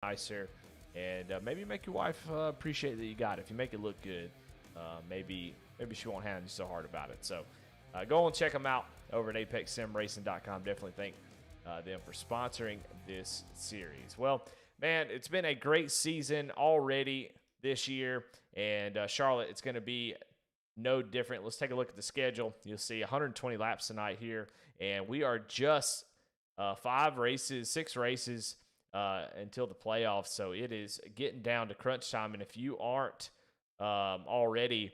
nicer, and maybe make your wife appreciate that you got it. If you make it look good, maybe she won't hound you so hard about it. So go and check them out over at ApexSimRacing.com. Definitely thank them for sponsoring this series. Well, man, it's been a great season already this year, and Charlotte, it's going to be no different. Let's take a look at the schedule. You'll see 120 laps tonight here, and we are just 6 races until the playoffs. So it is getting down to crunch time, and if you aren't already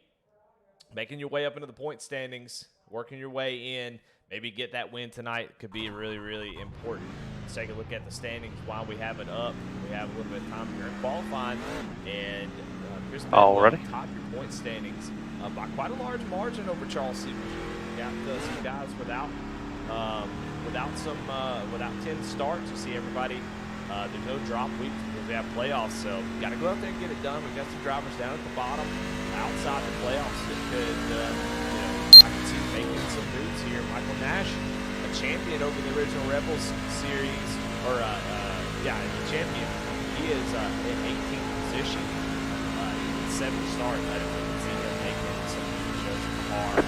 making your way up into the point standings, working your way in, maybe get that win tonight could be really, really important. Let's take a look at the standings while we have it up. We have a little bit of time here in qualifying, and Chris already top your point standings by quite a large margin over Charles Stevens. We got some guys without 10 starts. You see everybody. There's no drop week because we have playoffs, so got to go out there and get it done. We've got some drivers down at the bottom, outside the playoffs that could, I can see making some moves here. Michael Nash, a champion over the original Rebels series, or the champion. He is in 18th position, 7th start. I can see him making some shows in the car.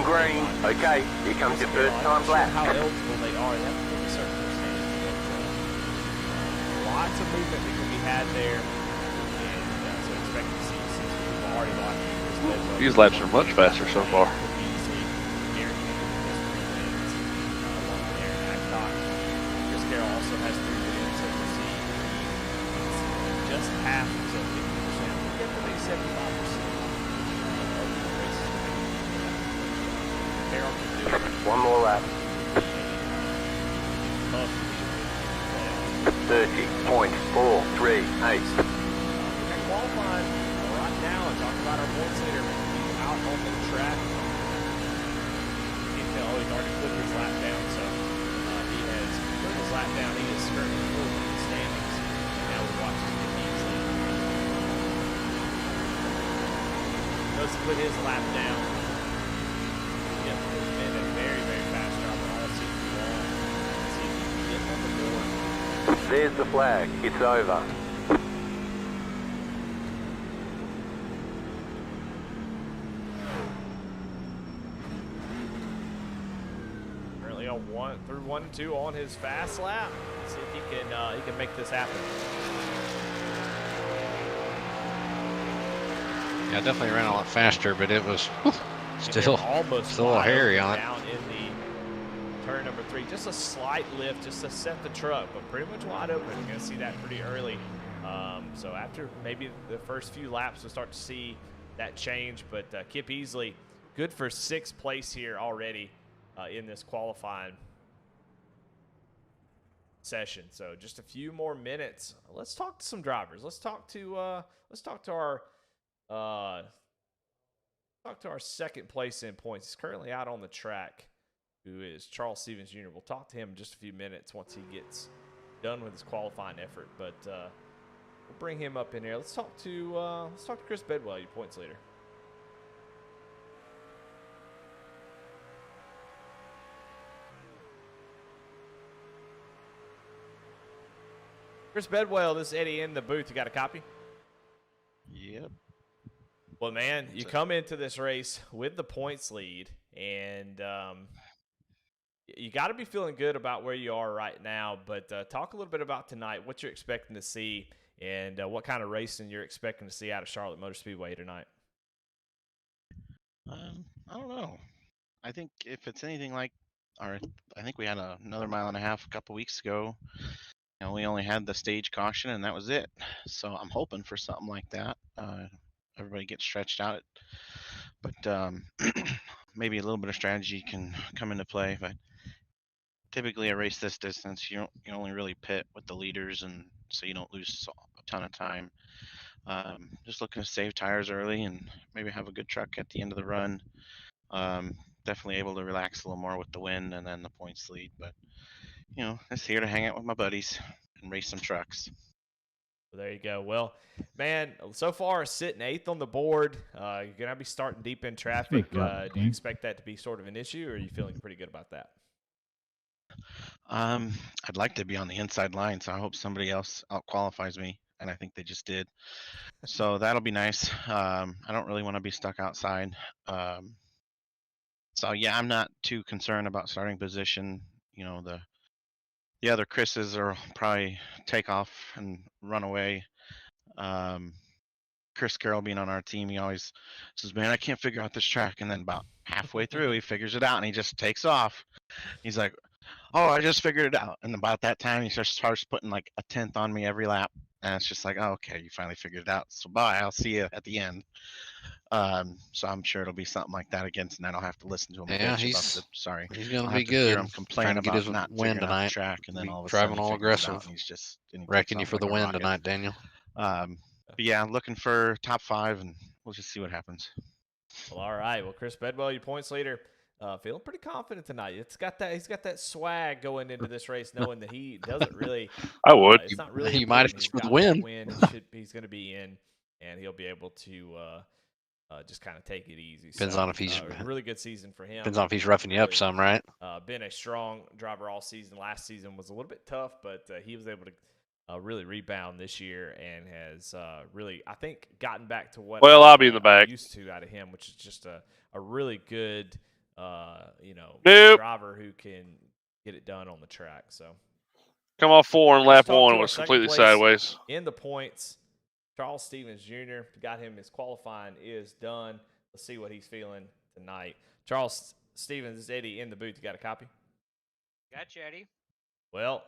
Green. Okay, here comes your first time lap. How eligible they are. They have to be certain percentage. Lots of movement that can be had there, and so expect to see some people already watching. These laps are much faster so far. Chris Carroll also has 3 wins, so we'll see just half, so 50%. We'll get to maybe 75% of the races. Carroll can do it. One more lap. 30.438. Qualifying right now and talk about our points leader. He's out on the track. He's already put his lap down, so he has put his lap down. He is currently full in the standings. And now we're watching the Beasley. Goes to put his lap down. Yep, and a very, very fast job all season long. See if he can get on the board. There's the flag. It's over. Currently on through 1 and 2 on his fast lap. See if he can make this happen. Yeah, definitely ran a lot faster, but it was still almost a little hairy on it. Down in the turn number 3, just a slight lift just to set the truck, but pretty much wide open. You're going to see that pretty early. So after maybe the first few laps, we'll start to see that change. But Kip Easley, good for 6th place here already in this qualifying session. So just a few more minutes. Let's talk to some drivers. Let's talk to our 2nd place in points. He's currently out on the track, who is Charles Stevens Jr. We'll talk to him in just a few minutes once he gets done with his qualifying effort. But we'll bring him up in here. Let's talk to Chris Bedwell, your points leader. Chris Bedwell, this is Eddie in the booth. You got a copy? Yep. Well, man, you come into this race with the points lead, and you got to be feeling good about where you are right now. But talk a little bit about tonight, what you're expecting to see, and what kind of racing you're expecting to see out of Charlotte Motor Speedway tonight. I don't know. I think if it's anything like I think we had another mile and a half a couple weeks ago. You know, we only had the stage caution, and that was it. So I'm hoping for something like that. Everybody gets stretched out, but maybe a little bit of strategy can come into play. But typically, a race this distance, you only really pit with the leaders, and so you don't lose a ton of time. Just looking to save tires early and maybe have a good truck at the end of the run. Definitely able to relax a little more with the win and then the points lead. But just here to hang out with my buddies and race some trucks. Well, there you go. Well, man, so far sitting 8th on the board. You're going to be starting deep in traffic. Do you expect that to be sort of an issue, or are you feeling pretty good about that? I'd like to be on the inside line, so I hope somebody else out qualifies me, and I think they just did. So that'll be nice. I don't really want to be stuck outside. So yeah, I'm not too concerned about starting position. You know, the other Chris's are probably take off and run away. Chris Carroll being on our team, he always says, "Man, I can't figure out this track," and then about halfway through, he figures it out and he just takes off. He's like, "Oh, I just figured it out," and about that time, he starts putting like a tenth on me every lap, and it's just like, "Oh, okay, you finally figured it out. So bye, I'll see you at the end." So I'm sure it'll be something like that again tonight. I'll have to listen to him. Yeah, He's gonna I'll be have to hear good. him complain Trying to get about his not win figuring out the tonight. track, and then Be all of a driving sudden he all figures it aggressive. out, and he takes Wrecking you off for like the a win rocket. tonight, Daniel. But yeah, looking for top 5, and we'll just see what happens. Well, all right. Well, Chris Bedwell, your points leader, feeling pretty confident tonight. He's got that swag going into this race, knowing that he doesn't really. I would. It's not really. He might important. have He's for the got win. that win. He's going to be in, and he'll be able to just kind of take it easy. Depends on if he's a really good season for him. Depends on if he's roughing you up some, right? Been a strong driver all season. Last season was a little bit tough, but he was able to really rebound this year and has really, I think, gotten back to what Well, I'll be in the back. used to out of him, which is just a really good, Nope. driver who can get it done on the track. So Come off 4 in lap Let's talk 1 to our was second completely place sideways. in the points. Charles Stevens Jr. got him. His qualifying is done. Let's see what he's feeling tonight. Charles Stevens is Eddie in the booth. You got a copy? Got you, Eddie. Well,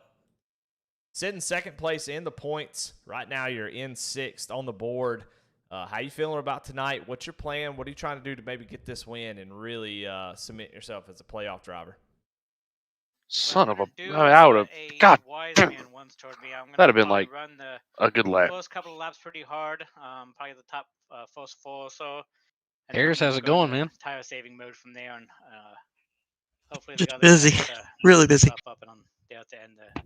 sitting second place in the points. Right now you're in 6th on the board. How you feeling about tonight? What's your plan? What are you trying to do to maybe get this win and really cement yourself as a playoff driver? Son of a... I would have... God wise damn. man once told me I'm That'd have gonna been like run the a good lap. first couple of laps pretty hard. Probably the top first 4 or so. And Harris, then how's we'll it go going, into man? Tire saving mode from there, and hopefully Just the other busy. guys, Really busy. Up and I'm there at the end to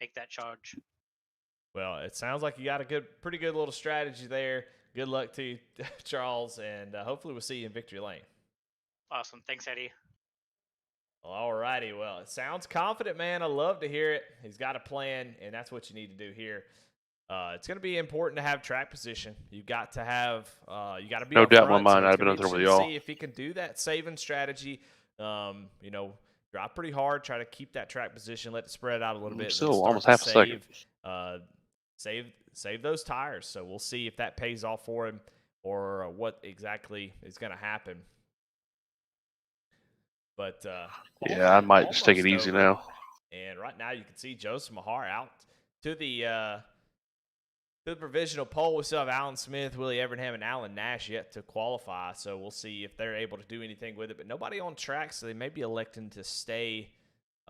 make that charge. Well, it sounds like you got a pretty good little strategy there. Good luck to you, Charles, and hopefully we'll see you in victory lane. Awesome. Thanks, Eddie. All righty. Well, it sounds confident, man. I love to hear it. He's got a plan, and that's what you need to do here. It's going to be important to have track position. You've got to have, you got to be No up doubt in front, my so mind. it's I've been gonna up be there with interesting to y'all. see if he can do that saving strategy. Drive pretty hard, try to keep that track position, let it spread out a little bit. Still then start almost to half a second. Save those tires. So we'll see if that pays off for him or what exactly is going to happen. But Yeah, I might just take it easy now. And right now you can see Joseph Mahar out to the provisional pole. We still have Alan Smith, Willie Evernham, and Alan Nash yet to qualify. So we'll see if they're able to do anything with it. But nobody on track, so they may be electing to stay.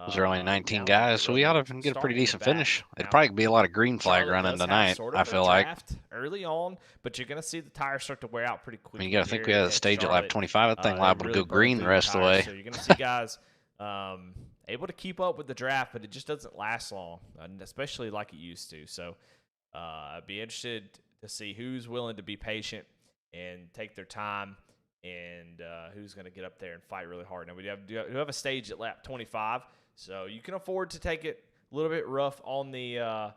Those are only 19 down guys, so we ought to get a starting pretty in the decent back. finish. It'd Now, probably be a lot of green flag Charlotte running does have tonight, sort of I a feel like. draft early on, but you're going to see the tires start to wear out pretty I quickly. mean, you got to think we here had a at stage at lap Charlotte. 25. That thing They liable really to go burn green through the rest of the tires, way. So you're going to see guys able to keep up with the draft, but it just doesn't last long, especially like it used to. So I'd be interested to see who's willing to be patient and take their time and who's going to get up there and fight really hard. Now, we have a stage at lap 25, so you can afford to take it a little bit rough on the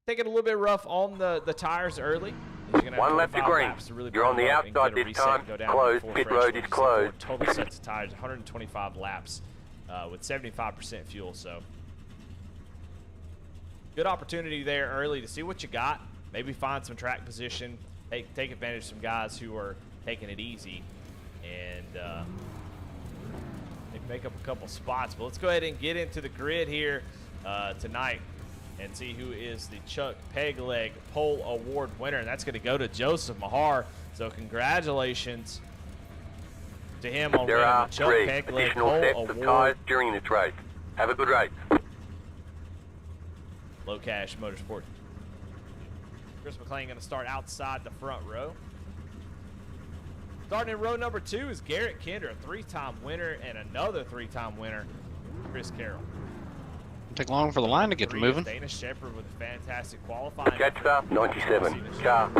the tires early. One lap to green. You're on the outside this time. Closed. Pit road is closed. Total sets of tires, 125 laps with 75% fuel. So good opportunity there early to see what you got. Maybe find some track position. Take advantage of some guys who are taking it easy and maybe make up a couple spots. But let's go ahead and get into the grid here tonight and see who is the Chuck Pegleg Pole Award winner. And that's going to go to Joseph Mahar. So congratulations to him on There winning are the Chuck 3 Pegleg additional Pole sets of Award. tyres during this race. Have a good race. Low Cash Motorsport. Chris McLean going to start outside the front row. Starting in row number 2 is Garrett Kinder, a 3-time winner, and another 3-time winner, Chris Carroll. Take long for the line to get to 3 is moving. Dana Shepard with a fantastic qualifying. Jetstar 97. Car.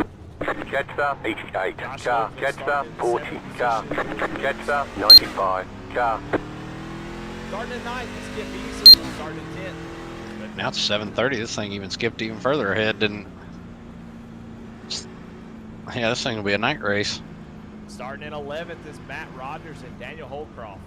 Jetstar 88. Car. Jetstar 40. Car. Jetstar 95. Car. Starting at 9th, let's get easy. Starting at 10th. But Now it's 7:30. This thing even skipped even further ahead, didn't? Yeah, this thing will be a night race. starting in 11th is Matt Rogers and Daniel Holcroft.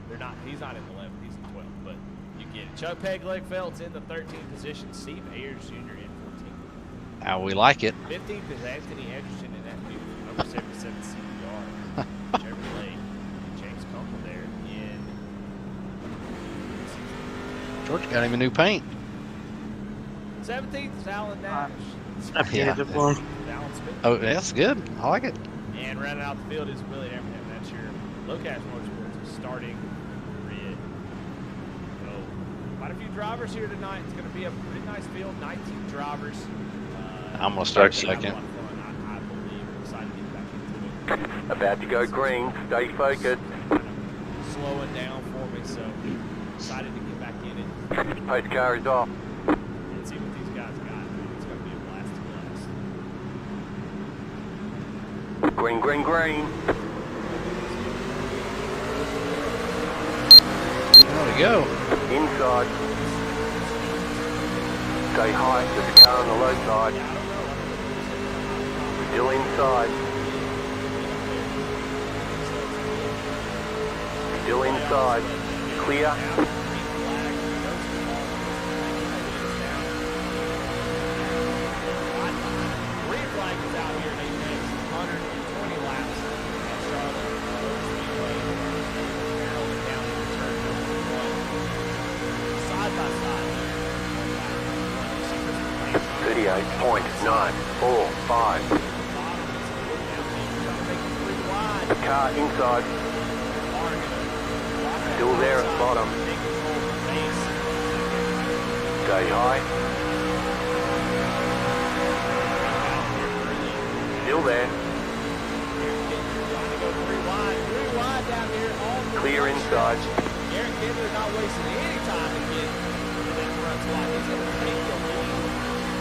They're not. He's not in 11th. He's in 12th. But you get it. Chuck Peglegfeld's in the 13th position. Steve Ayers Jr. in 14th. How we like it. 15th is Anthony Anderson in that new number 77 CBR Chevrolet. And James Kunkel there in. George got him a new paint. 17th is Alan Nash. Yeah. Alan Smith. Oh, that's good. I like it. And running out the field is Willie Abraham. That's your Locash Motorsports starting grid. So, quite a few drivers here tonight. It's going to be a pretty nice field. 19 drivers. I'm going to start Have a lot second. of fun, I believe. I'm excited to get back into it. About to go green. Stay focused. Kind of slowing down for me, so excited to get back in it Post car is off. and see what these guys got. It's going to be a blast to blast. Green, green, green. There we go. Inside. Stay high. There's a car on the low side. Still inside. Still inside. Clear. Green flag is out here. They make 120 laps at Charlotte Speedway. Barreling down to turn number 1. Side by side. 38.945. Car inside. Still there at the bottom. Stay high. Still there. Clear inside. Garrett Kidler not wasting any time to get to that front spot. He's going to take the lead.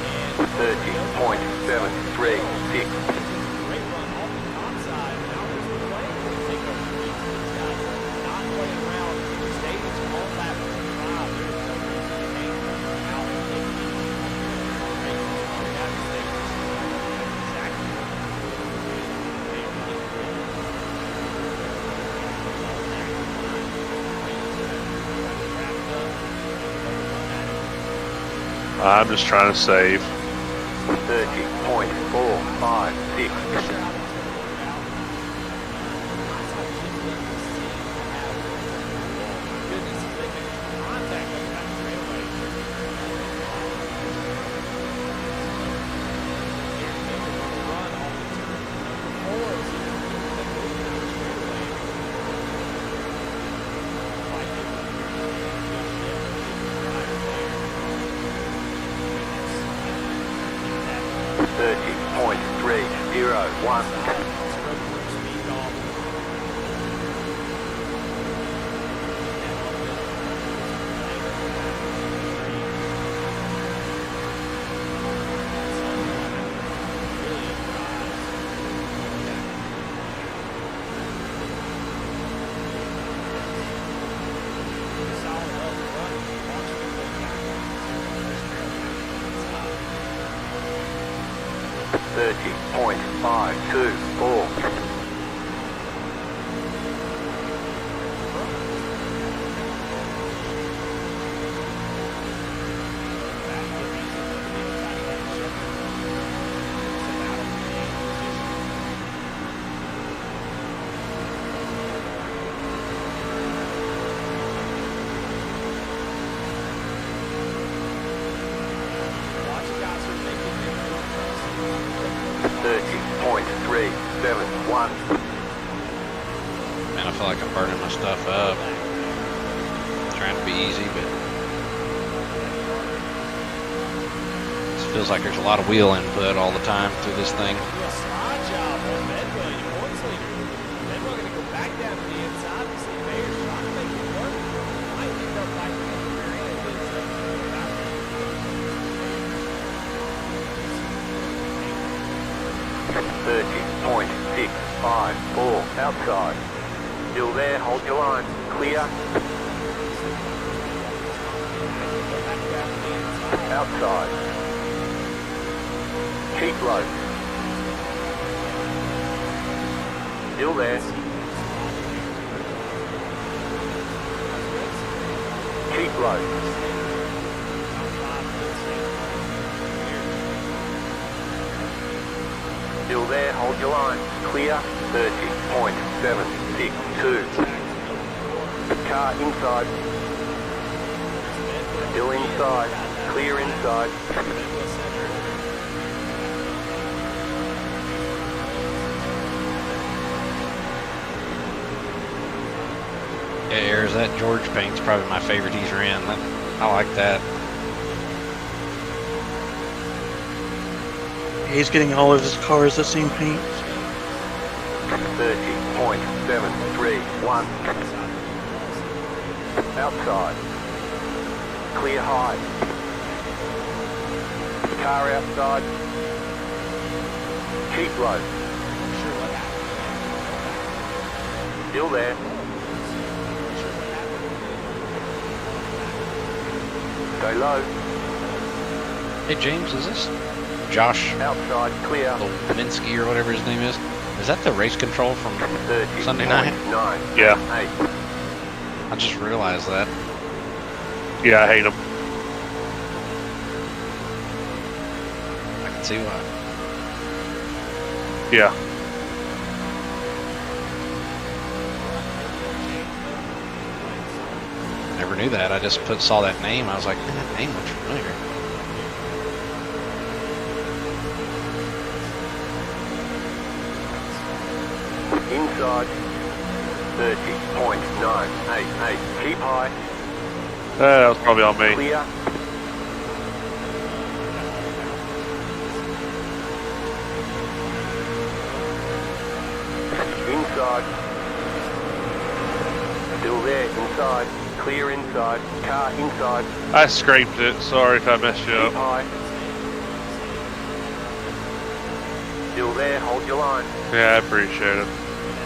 And 30.736. great run off the top side. Now there's the plane to take over the lead. These guys not playing around. Stage on lap 5. There's no reason to hang out and take the lead. That's exactly what they are looking for. I'm just trying to save. 30.456. Man, I feel like I'm burning my stuff up. Trying to be easy, but it feels like there's a lot of wheel input all the time through this thing. Slide job on Bedwell, your points leader. Bedwell going to go back down to the inside and see Ayers trying to make it work. Might end up back in the rear end. .654 outside. Still there, hold your line. Clear. Outside. Keep low. Still there. Keep low. Still there, hold your line. Clear, 30.762. Car inside. Still inside. Clear inside. Yeah, Ayers, that George paint's probably my favorite he's ran. I like that. He's getting all of his cars the same paint. 30.731. Outside. Clear high. Car outside. Keep low. Still there. Stay low. Hey James, is this Josh Outside, clear. Minsky or whatever his name is? Is that the race control from Sunday night? 9. Yeah. 8. I just realized that. Yeah, I hate him. I can see why. Yeah. Never knew that. I just saw that name. I was like, man, that name looks familiar. Inside. 30.988. Keep high. That was probably on me. Clear. Inside. Still there, inside. Clear inside. Car inside. I scraped it. Sorry if I messed you Keep up. high. Still there, hold your line. Yeah, I appreciate it.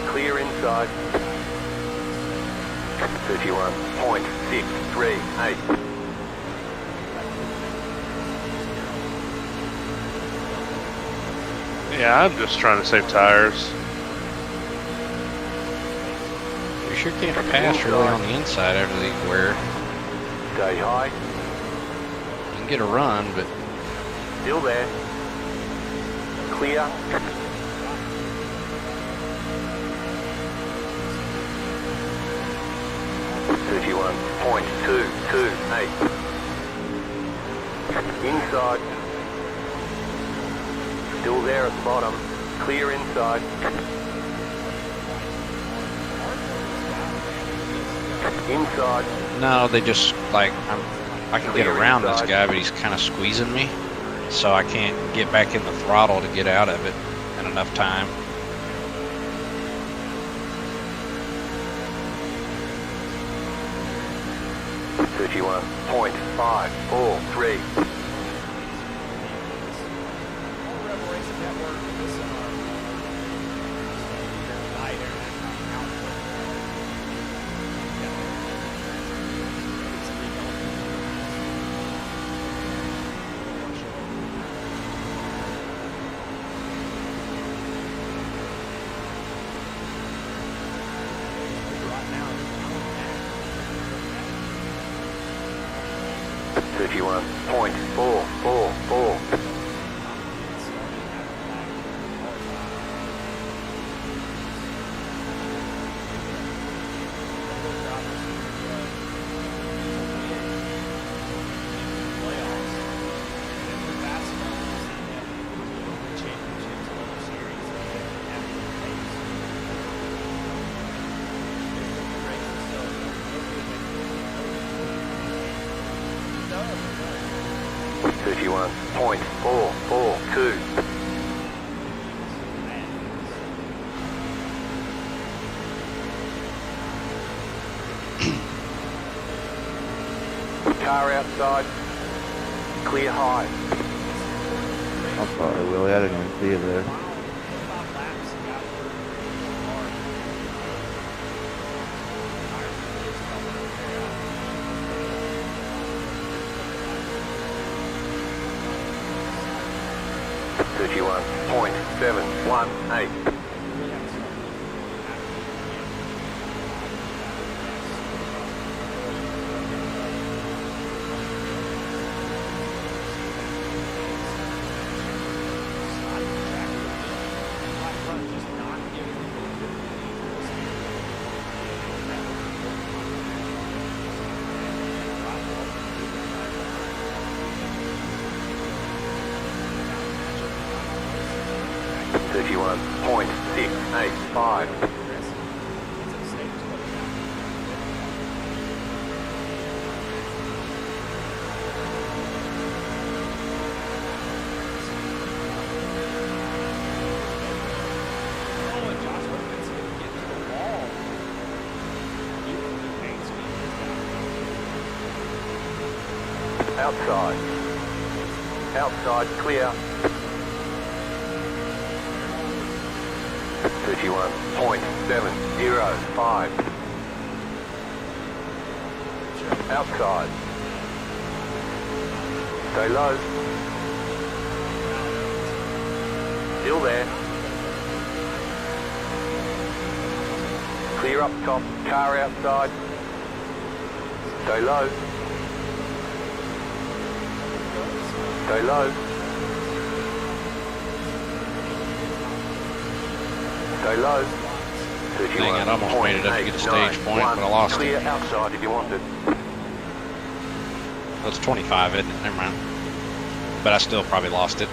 Clear inside. 31.638. Yeah, I'm just trying to save tires. You sure can't pass really on the inside after these wear. Stay high. You can get a run, but Still there. Clear. .228. Inside. Still there at the bottom. Clear inside. Inside. no, they just like I can get around this guy, but he's kind of squeezing me, so I can't get back in the throttle to get out of it in enough time. .543. .444. .442. Car outside. Clear high. I'm sorry, Willie. I didn't even see you there. 31.718. Outside. Outside, clear. 31.705. Outside. Stay low. Still there. Clear up top, car outside. Stay low. Stay low. Stay low. Dang it, I almost made it up to get a stage point, but I lost Clear it. outside if you want it. That's 25, isn't it? Never mind. But I still probably lost it.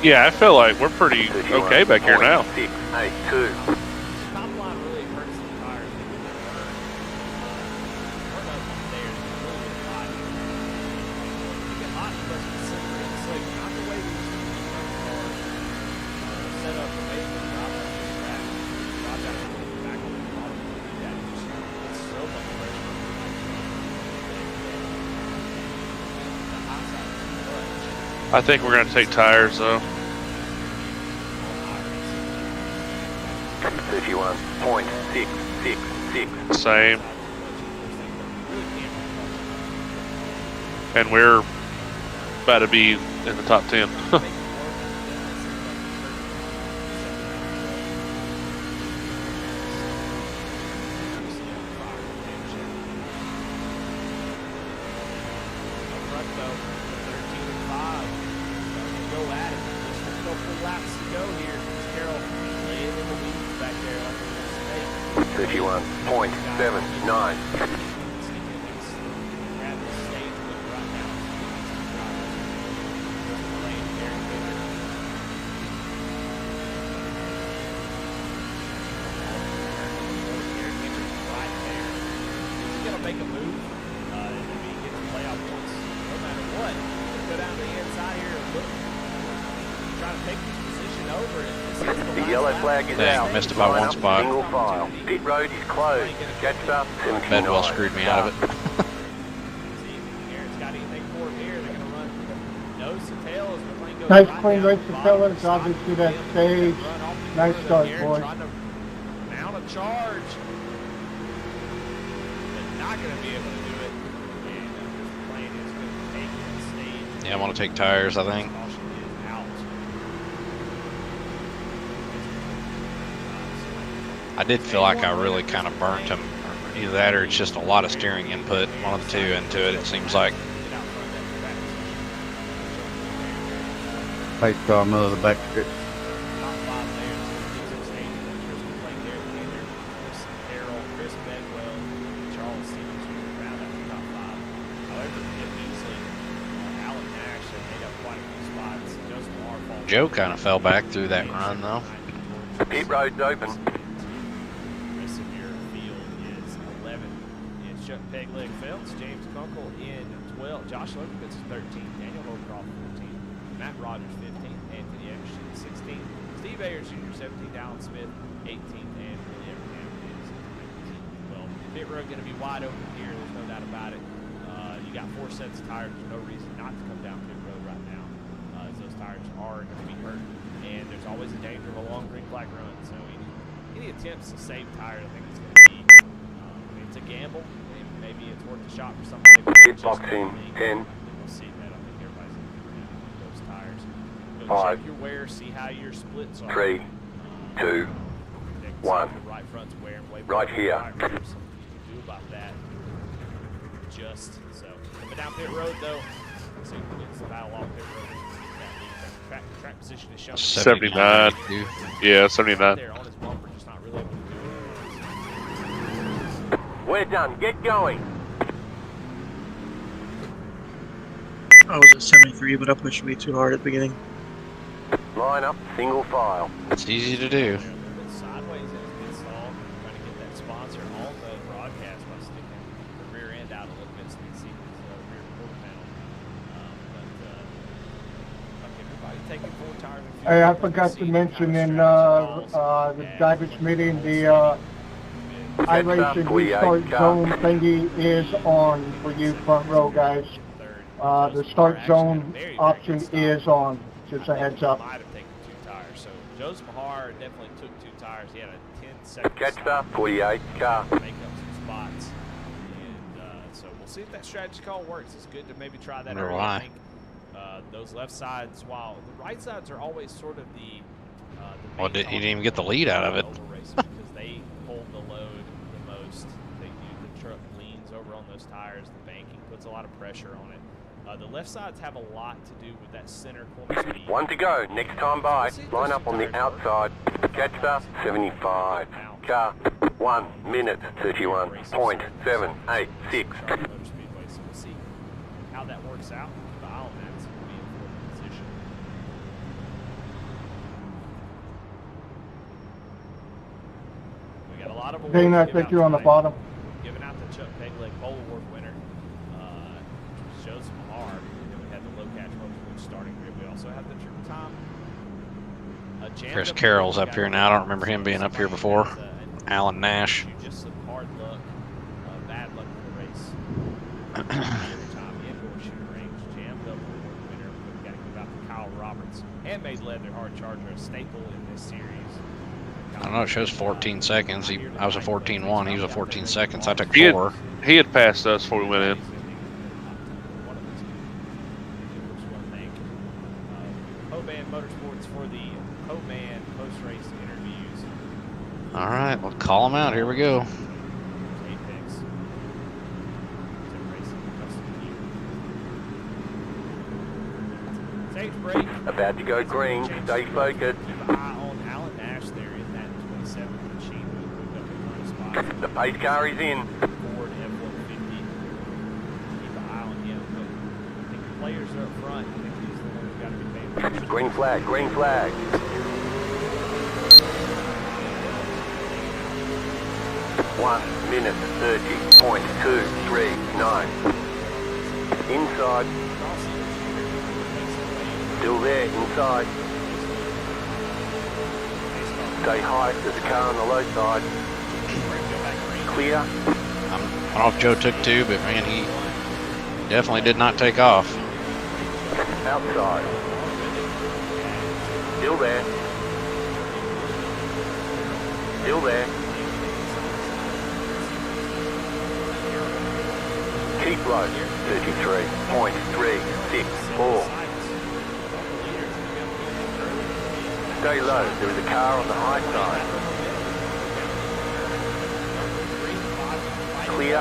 Yeah, I feel like we're pretty okay back here now. 682. Top line really hurts the tires. They get that burn. Burn up there. It's really get hot. You get hot because it's slippery and slick. Not the way we used to use our cars. Set up and make it drop on the track. Drop down and put it back on the bottom. Do that. It's so much pressure. The hot side is too much. I think we're gonna take tires though. 31.666. Same. And we're about to be in the top 10. Make a move, I mean, get the playoff points no matter what. Go down to the inside here and look, try to take this position over. And The yellow flag is out. Missed it by one spot. Single file. Pit road is closed. Jetstar 79. Bedwell screwed me out of it. see if Aaron's got anything for him here. They're going to run nose to tail as the plane goes Nice right clean down race the for bottom. fellas. Driving through that stage. Nice start, boys. Trying to mount a charge. Not going to be able to do it, and this plane is going to take that stage. Yeah, I want to take tires, I think. Caution is out. I did feel like I really kind of burnt him. Either that or it's just a lot of steering input, one of the two into it seems like. Late car, middle of the back strip. Top five there, this stage, the plane there, Chris Carroll, Chris Bedwell, Charles Stevens round out the top five. However, easily, Alan Nash had made up quite a few spots. Joseph Harbaugh. Joe kind of fell back through that run though. Pit road's open. The rest of your field is 11. It's Chuck Pegleg Phelps, James Kunkel in 12, Josh Lopkins is 13, Daniel Overcroft 14, Matt Rogers 15, Anthony Everson 16, Steve Ayers Jr. 17, Alan Smith 18, and Willie Abraham is 19. Well, pit road going to be wide open here. There's no doubt about it. You got 4 sets of tires. There's no reason not to come down pit road right now, as those tires are going to be hurt. And there's always a danger of a long green flag run. So any attempts to save tires, I think it's going to be, it's a gamble. Maybe it's worth a shot for somebody. Pit box in 10. We'll see that. I think everybody's going to be around those tires. Go 5, check your wear, see how your splits are. 3, 2, 1. Right front's wearing way Right more here. tires. Something you can do about that. Just so. Coming down pit road though, let's see who gets the battle off pit road. Track position is shown. 79. Yeah, 79. There on his bumper, just not really able to do it. We're done. Get going. I was at 73, but I pushed way too hard at the beginning. Line up, single file. It's easy to do. Sideways in his pit stall, trying to get that sponsor on the broadcast by sticking the rear end out a little bit so you can see his rear quarter panel. Okay, everybody taking 4 tires. Hey, I forgot to mention in the drivers meeting, the iRacing restart zone thingy is on for you front row guys. The start zone option is on. Just a heads up. Might have taken 2 tires. So Joseph Mahar definitely took 2 tires. He had a 10-second Catch up, 48 car. make up some spots. And so we'll see if that strategy call works. It's good to maybe try that Wonder early. why. I think those left sides, while the right sides are always sort of the Well, he didn't even get the lead out of it. because they hold the load the most. The truck leans over on those tires. The banking puts a lot of pressure on it. The left sides have a lot to do with that center corner speed. 1 to go. Next time by. Line up on the outside. Catch up, 75. Car. 1 minute, 31.786. Motor Speedway, so we'll see how that works out. Keep an eye on that. It's going to be in fourth position. We got a lot of awards. Dana, I to give think out you're on the tonight. bottom. Giving out the Chuck Pegleg Pole Award winner, which was Joseph Mahar. And then we had the low catch multiple starting grid. We also have the trip time. Chris Carroll's up here now. I don't remember him being up here before. Alan Nash. Just some hard luck, bad luck in the race. Time indoor shooting range, jammed up award winner. We've got to give out to Kyle Roberts. Handmade leather hard charger, a staple in this series. I don't know, it shows 14 seconds. I was a 14.1, he was a 14 seconds. I took He 4. He had passed us before we went in. Hoban Motorsports for the Hoban post-race interviews. All right, we'll call him out. Here we go. Apex. Stage break. About to go green. Stay focused. Keep an eye on Alan Nash there in that 27 machine who moved up in front of spot. The pace car is in. Ford F-150. Keep an eye on him. But I think the players are up front. I think he's the one who's got to be paying attention. Green flag, green flag. 1 minute, 30.239. Inside. Still there, inside. Stay high, there's a car on the low side. Clear. I don't know if Joe took 2, but man, he definitely did not take off. Outside. Still there. Still there. Keep low. 33.364. Stay low. There is a car on the high side. Clear.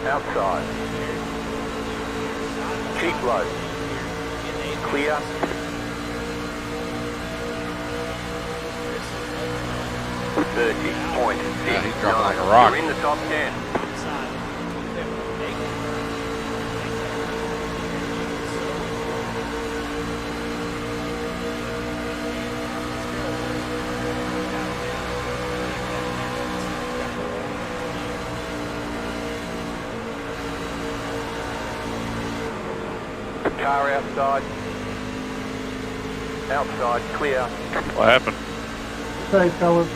Outside. Keep low. Clear. Yeah, he's dropping like a rock. You're in the top 10. Car outside. Outside, clear. What happened? Say, fellas.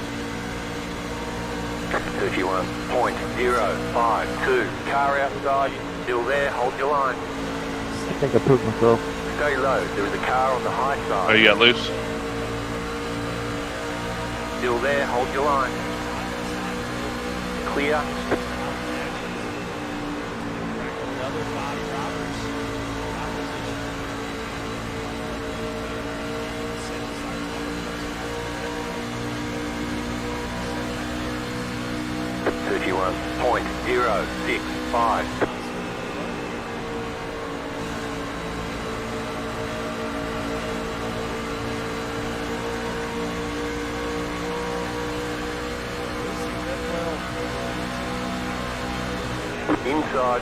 31.052. Car outside, still there, hold your line. I think I pooped myself. Stay low, there is a car on the high Oh, side. you got loose? Still there, hold your line. Clear. Another 5 drivers. 31.065. Inside.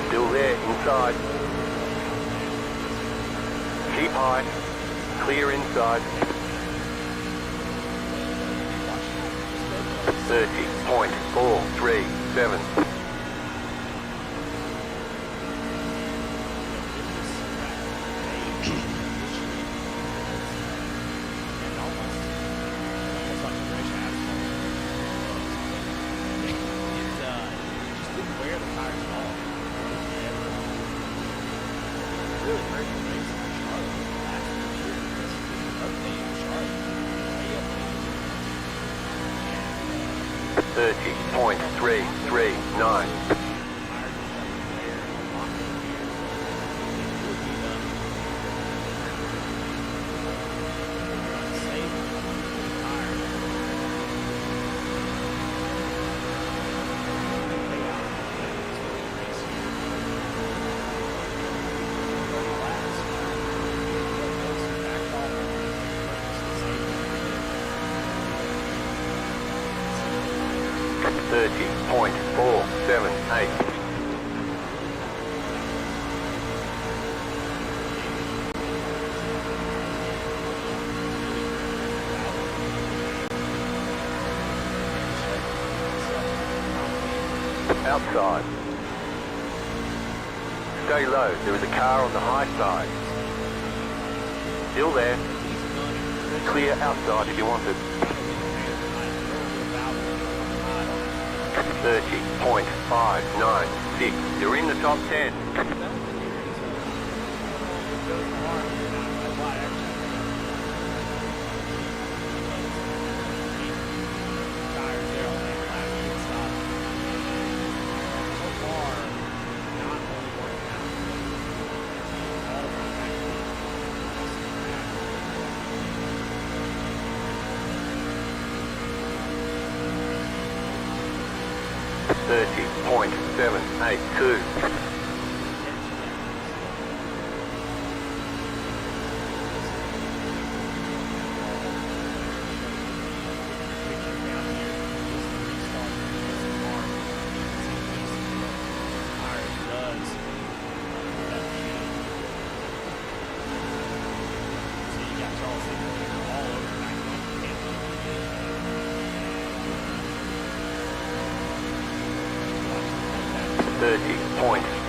Still there, inside. Keep high. Clear inside. 30.437. .339. .478. Outside. Stay low, there is a car on the high side. Still there. Clear outside if you want it. 30.596. You're in the top 10. .782.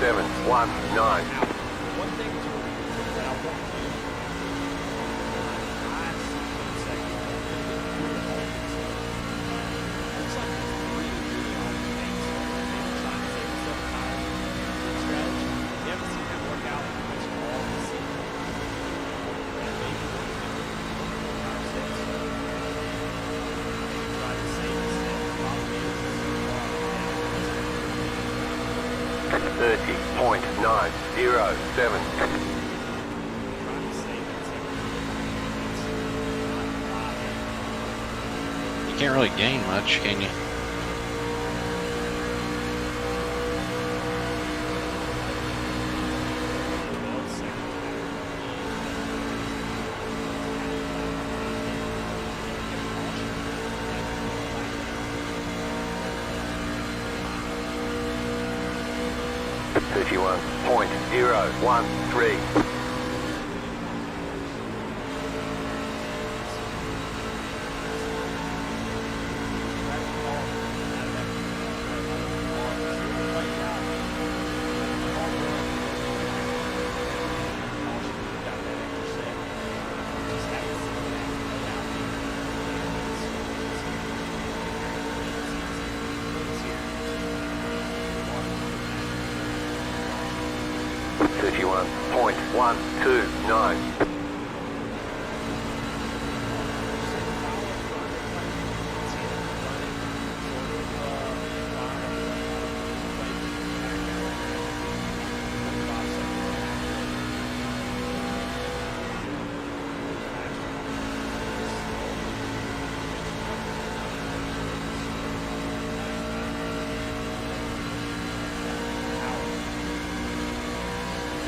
.719. .907. You can't really gain much, can you? .013.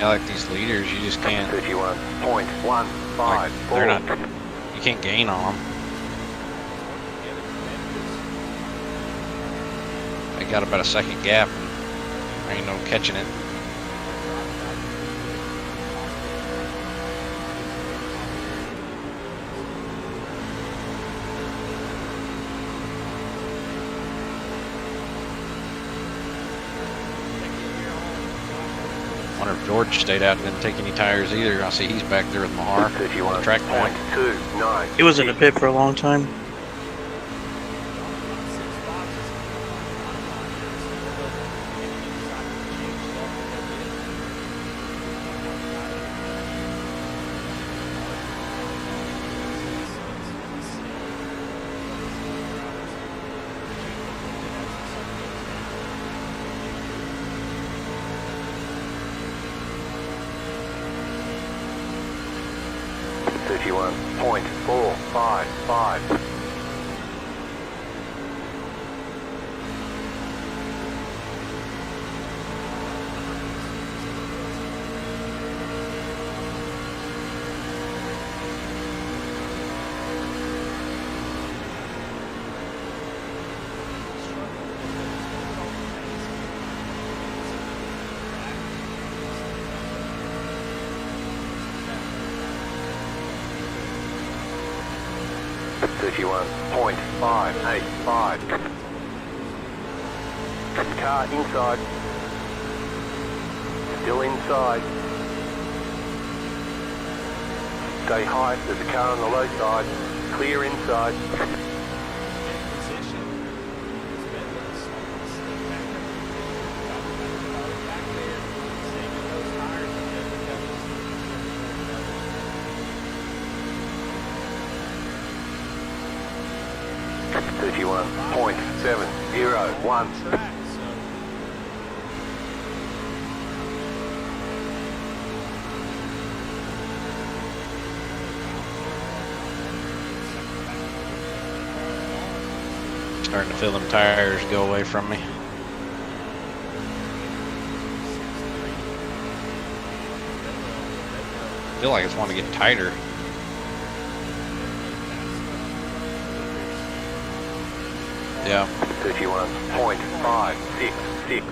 Yeah, like these leaders, you just can't. 31.154. Like, they're not. You can't gain on them. They got about a second gap. There ain't no catching it. Wonder if George stayed out and didn't take any tires either. I see he's back there with Mahar on the track point. He was in the pit for a long time. Car inside. Still inside. Stay high, there's a car on the low side. Clear inside. .701. Starting to feel them tires go away from me. I feel like it's wanting to get tighter. Yeah. 31.566.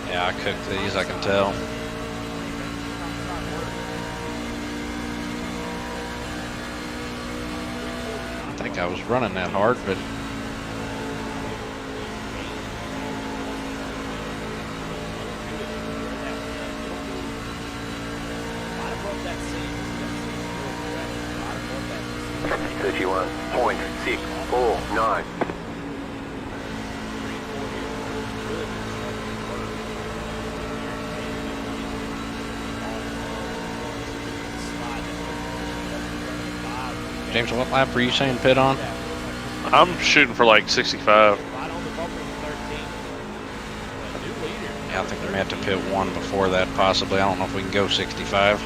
Yeah, I cooked these, I can tell. I think I was running that hard, but .649. James, what lap were you saying pit on? I'm shooting for like 65. Yeah, I think we may have to pit one before that, possibly. I don't know if we can go 65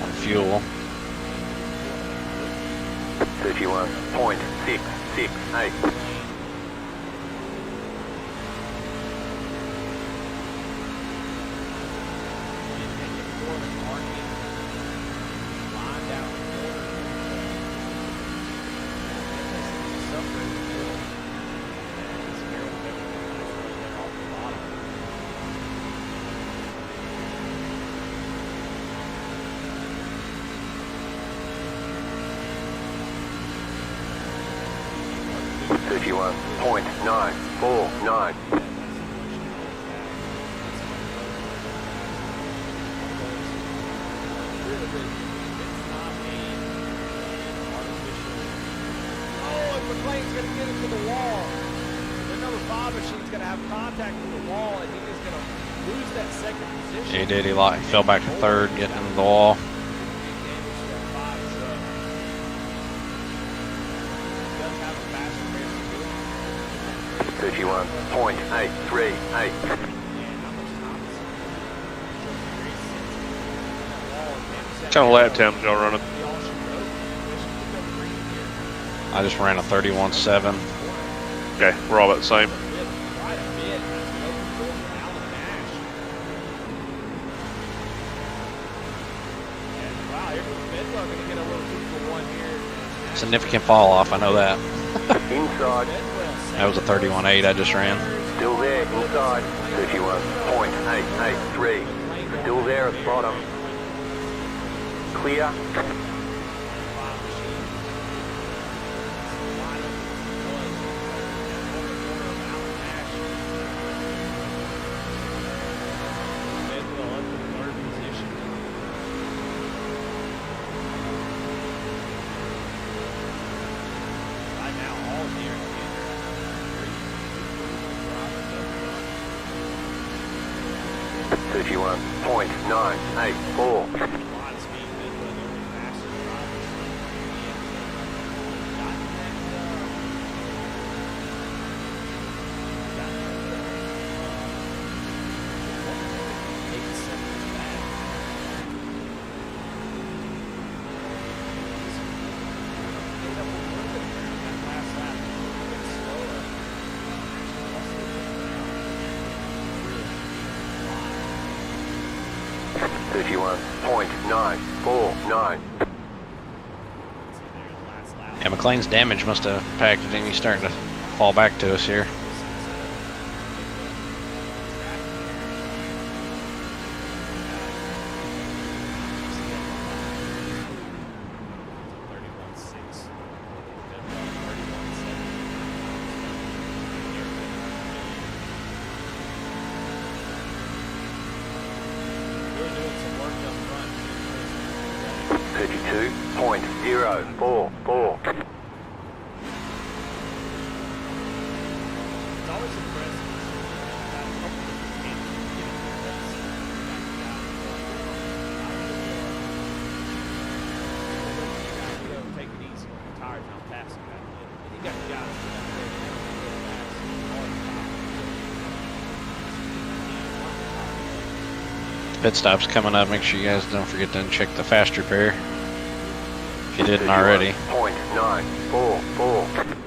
on fuel. 31.668. .949. Oh, McLean's going to get into the wall. The number 5 machine's going to have contact with the wall, and he is going to lose that second position. He did. He fell back to third, getting into the wall. 31.838. What kind of lap times y'all running? I just ran a 31.7. Okay, we're all about the same. Significant fall off, I know that. Inside. That was a 31.8 I just ran. Still there, inside. 31.883. Still there at bottom. Clear. .984. Yeah, McLean's damage must have impacted him. He's starting to fall back to us here. Pit stop's coming up. Make sure you guys don't forget to check the fast repair if you didn't already. .944.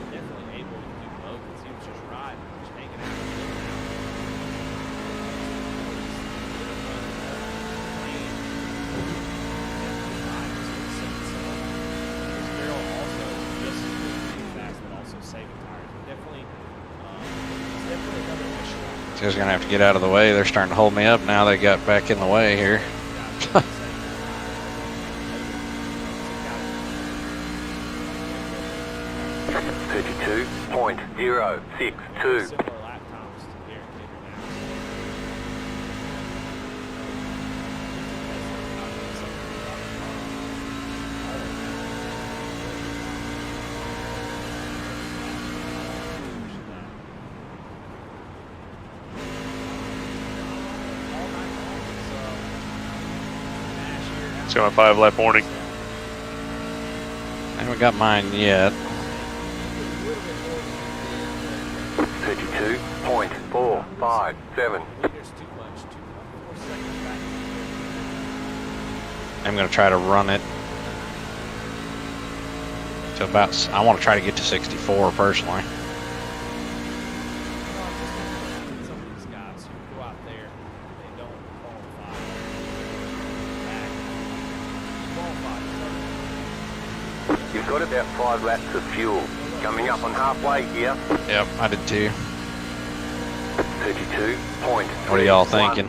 You guys are gonna have to get out of the way. They're starting to hold me up now. They got back in the way here. 32.062. It's got my 5-lap warning. I haven't got mine yet. 32.457. I'm gonna try to run it to about, I want to try to get to 64 personally. You've got about 5 laps of fuel. Coming up on halfway here. Yep, I did too. 32. What are y'all thinking?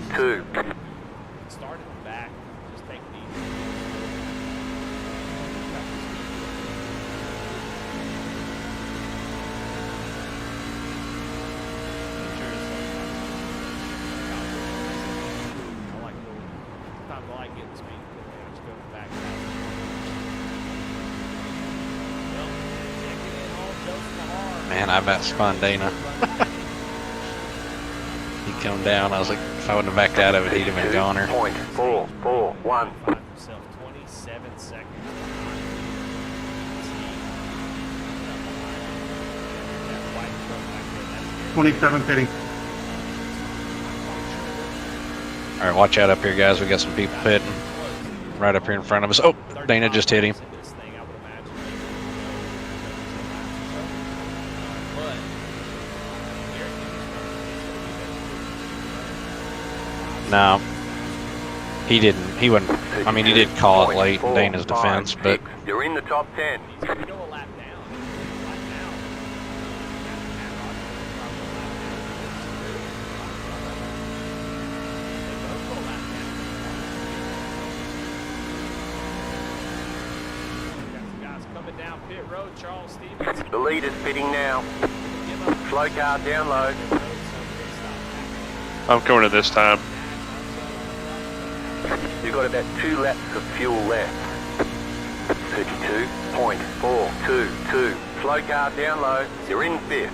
Man, I about spun Dana. He come down. I was like, if I wouldn't have backed out of it, he'd have been goner. 0.441. 27 seconds. 27 pitting. All right, watch out up here, guys. We got some people pitting right up here in front of us. Oh, Dana just hit him. No, he didn't. He wouldn't. I mean, he did call it late in Dana's defense, but you're in the top 10. The lead is pitting now. Slow car down low. I'm coming in this time. You've got about 2 laps of fuel left. 32.422. Slow car down low. You're in 5th.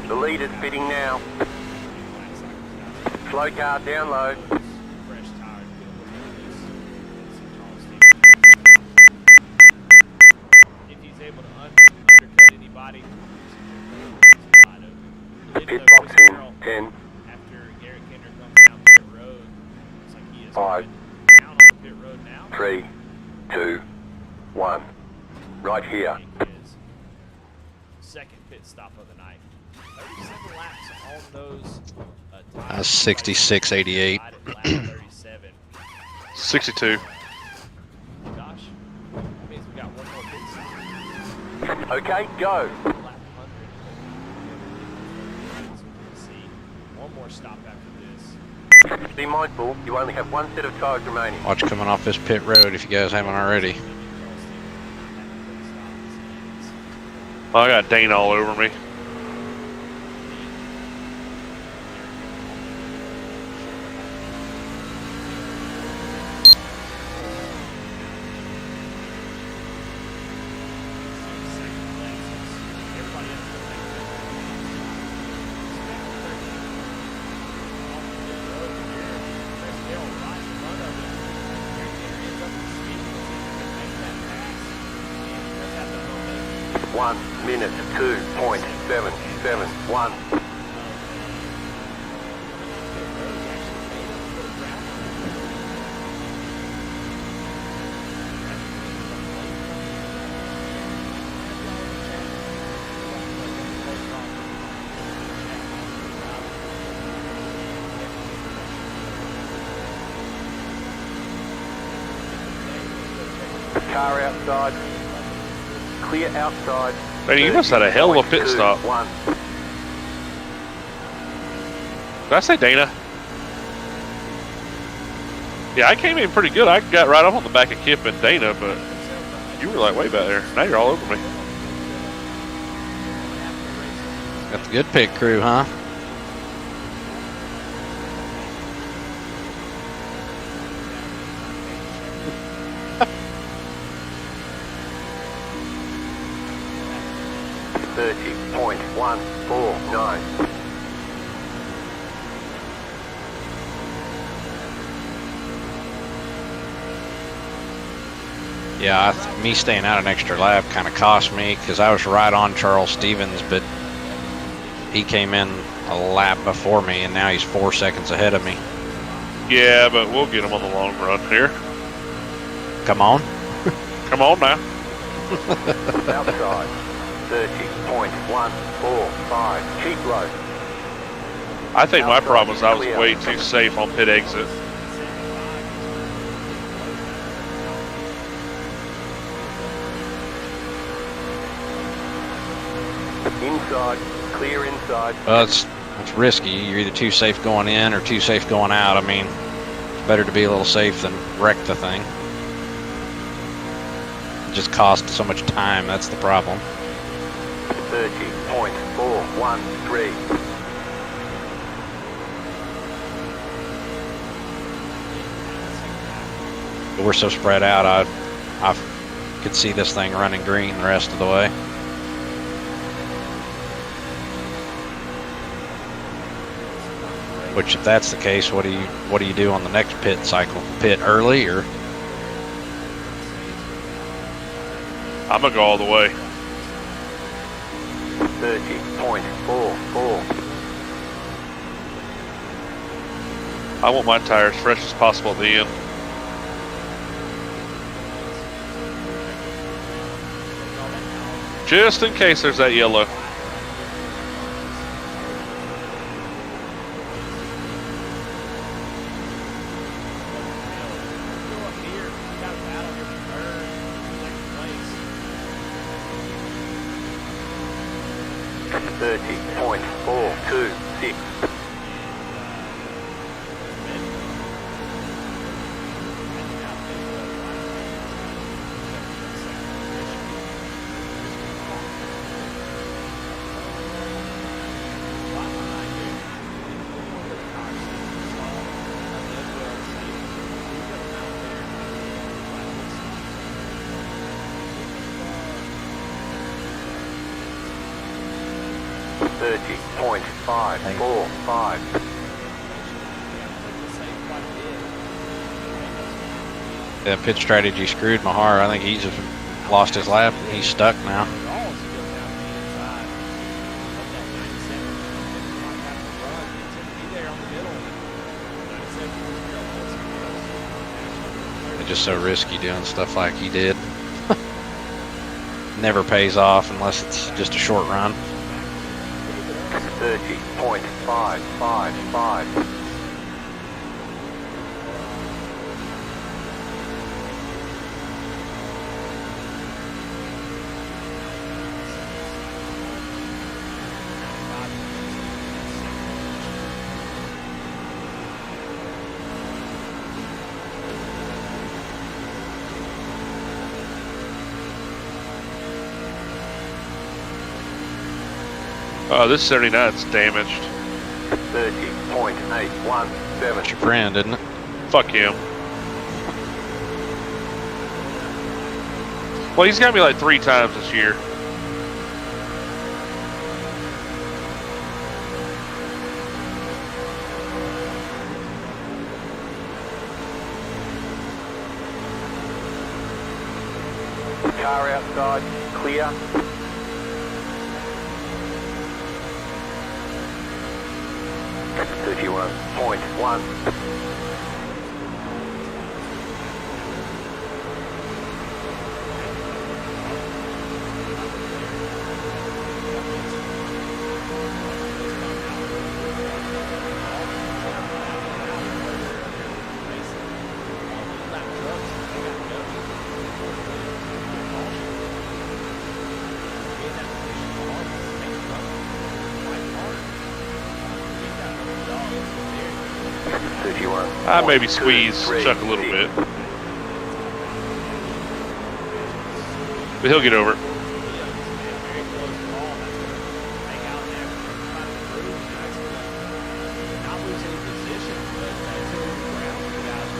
The lead is pitting now. Slow car down low. Pit box in 10. 5. 3, 2, 1. Right here. Second pit stop of the night. 37 laps on those. 66.88. 62. Josh, that means we got one more pit stop. Okay, go. One more stop after this. Be mindful, you only have 1 set of tires remaining. Watch coming off this pit road if you guys haven't already. Oh, I got Dana all over me. One minute 2.771. Car outside. Clear outside. Man, you must have had a hell of a pit stop. 1. Did I say Dana? Yeah, I came in pretty good. I got right up on the back of Kip and Dana, but you were like way back there. Now you're all over me. Got the good pit crew, huh? .149. Yeah, me staying out an extra lap kind of cost me because I was right on Charles Stevens, but he came in a lap before me, and now he's 4 seconds ahead of me. Yeah, but we'll get him on the long run here. Come on. Come on now. Outside. 30.145. Cheap low. I think my problem is I was way too safe on pit exit. Inside. Clear inside. Well, it's risky. You're either too safe going in or too safe going out. I mean, it's better to be a little safe than wreck the thing. It just costs so much time. That's the problem. 30.413. We're so spread out, I could see this thing running green the rest of the way. Which, if that's the case, what do you do on the next pit cycle? Pit early, or? I'm gonna go all the way. 30.44. I want my tires fresh as possible at the end. Just in case there's that yellow. Yeah, pit strategy screwed Mahar. I think he's just lost his lap. He's stuck now. It's just so risky doing stuff like he did. Never pays off unless it's just a short run. 30.555. Oh, this 79's damaged. 30.817. It's your friend, isn't it? Fuck him. Well, he's got me like 3 times this year. Car outside, clear. 31.1. I maybe squeeze Chuck a little bit. But he'll get over it.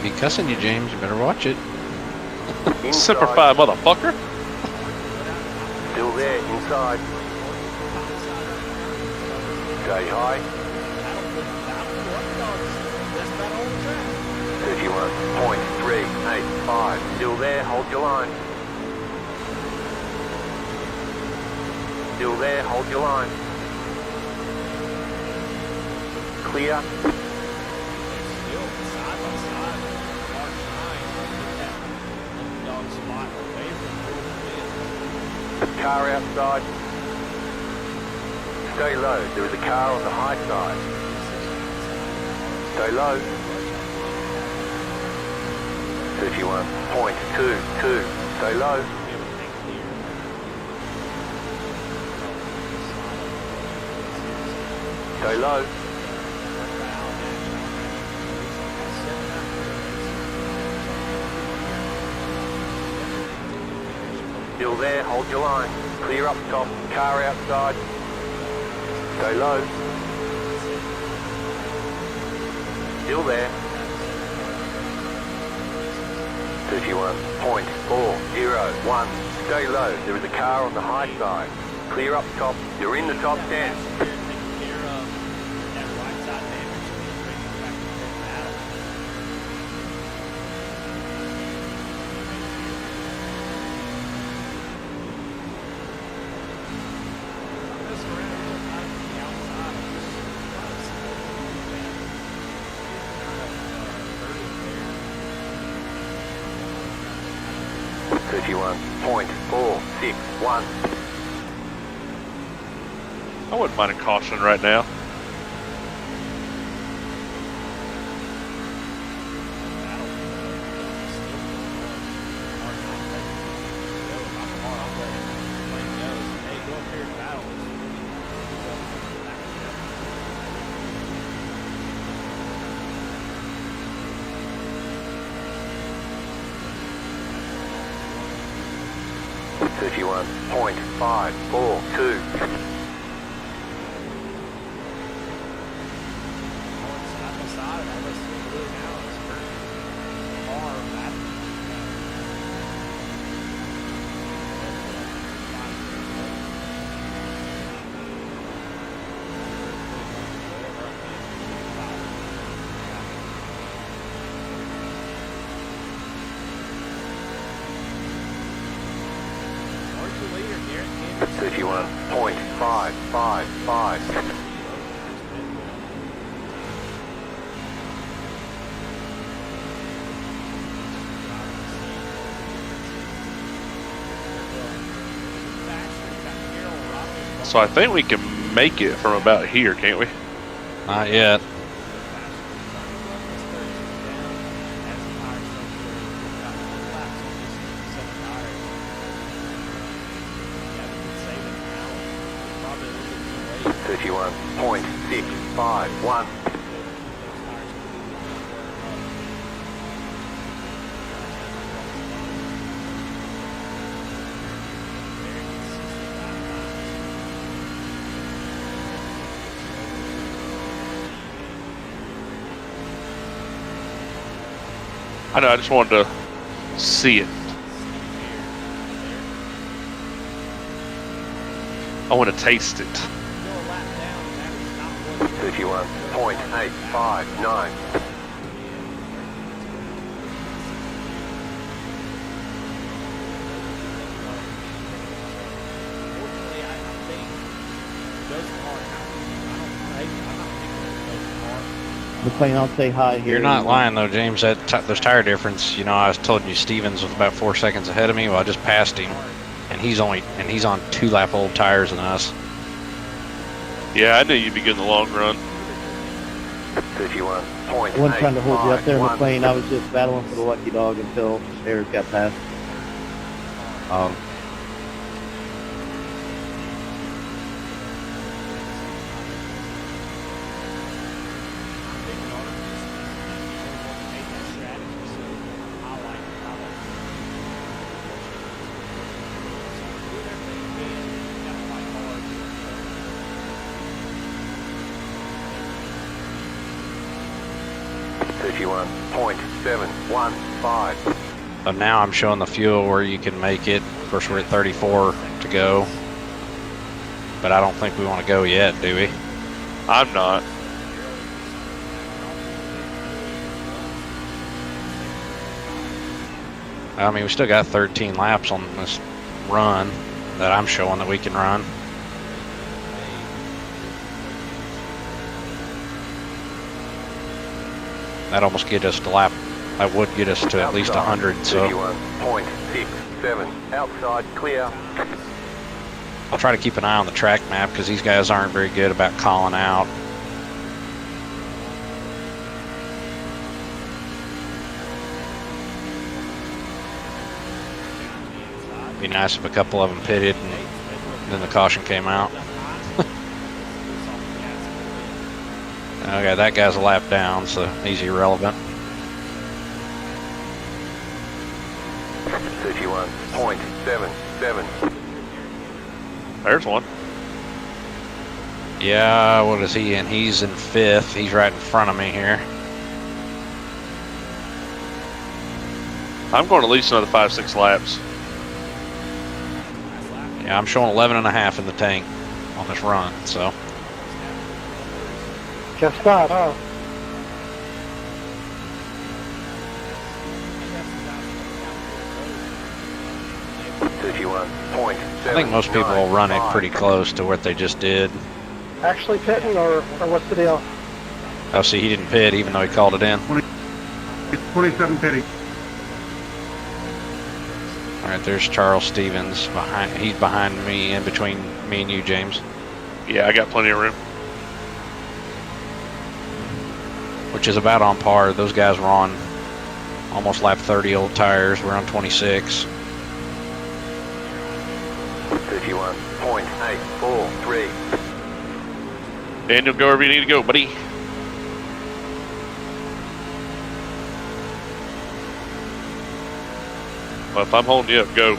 Be cussing you, James. You better watch it. Semper Fi, motherfucker. Still there, inside. Stay high. 31.385. Still there, hold your line. Still there, hold your line. Clear. Car outside. Stay low. There is a car on the high side. Stay low. 31.22. Stay low. Stay low. Still there, hold your line. Clear up top, car outside. Stay low. Still there. 31.401. Stay low, there is a car on the high side. Clear up top, you're in the top 10. .461. I wouldn't mind a caution right now. .542. .555. So I think we can make it from about here, can't we? Not yet. .651. I know, I just wanted to see it. I want to taste it. 31.859. McLean, I'll say hi here. You're not lying though, James. That there's tire difference. You know, I was told you Stevens was about 4 seconds ahead of me. Well, I just passed him, and he's on 2-lap old tires than us. Yeah, I knew you'd be good in the long run. 31. I wasn't trying to hold you up there, McLean. I was just battling for the lucky dog until Eric got past. But now I'm showing the fuel where you can make it. Of course, we're at 34 to go. But I don't think we want to go yet, do we? I'm not. I mean, we still got 13 laps on this run that I'm showing that we can run. That almost get us to lap. That would get us to at least 100. So 31.67 outside clear. I'll try to keep an eye on the track map because these guys aren't very good about calling out. Be nice if a couple of them pitted and then the caution came out. Okay, that guy's a lap down, so he's irrelevant. 1.77. There's one. Yeah, what is he in? He's in 5th. He's right in front of me here. I'm going at least another 5-6 laps. Yeah, I'm showing 11.5 in the tank on this run, so. Just start, huh? I think most people will run it pretty close to what they just did. Actually pitting, or what's the deal? Oh, see, he didn't pit even though he called it in. 27 pitting. All right, there's Charles Stevens. He's behind me, in between me and you, James. Yeah, I got plenty of room. Which is about on par. Those guys were on almost lap 30 old tires. We're on 26. 31.843. Daniel, go wherever you need to go, buddy. Well, if I'm holding you up, go.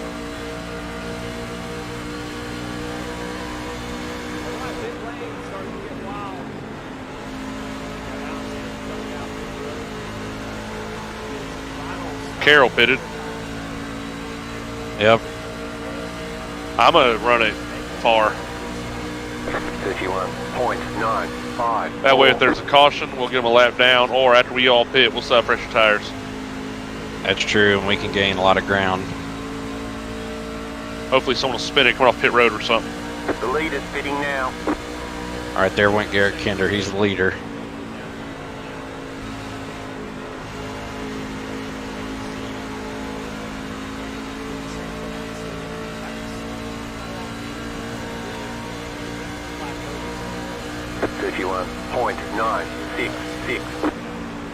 Carroll pitted. Yep. I'm going to run it far. 31.95. That way, if there's a caution, we'll give them a lap down, or after we all pit, we'll stop pressure tires. That's true, and we can gain a lot of ground. Hopefully someone will spin it coming off pit road or something. The lead is pitting now. All right, there went Garrett Kinder. He's the leader.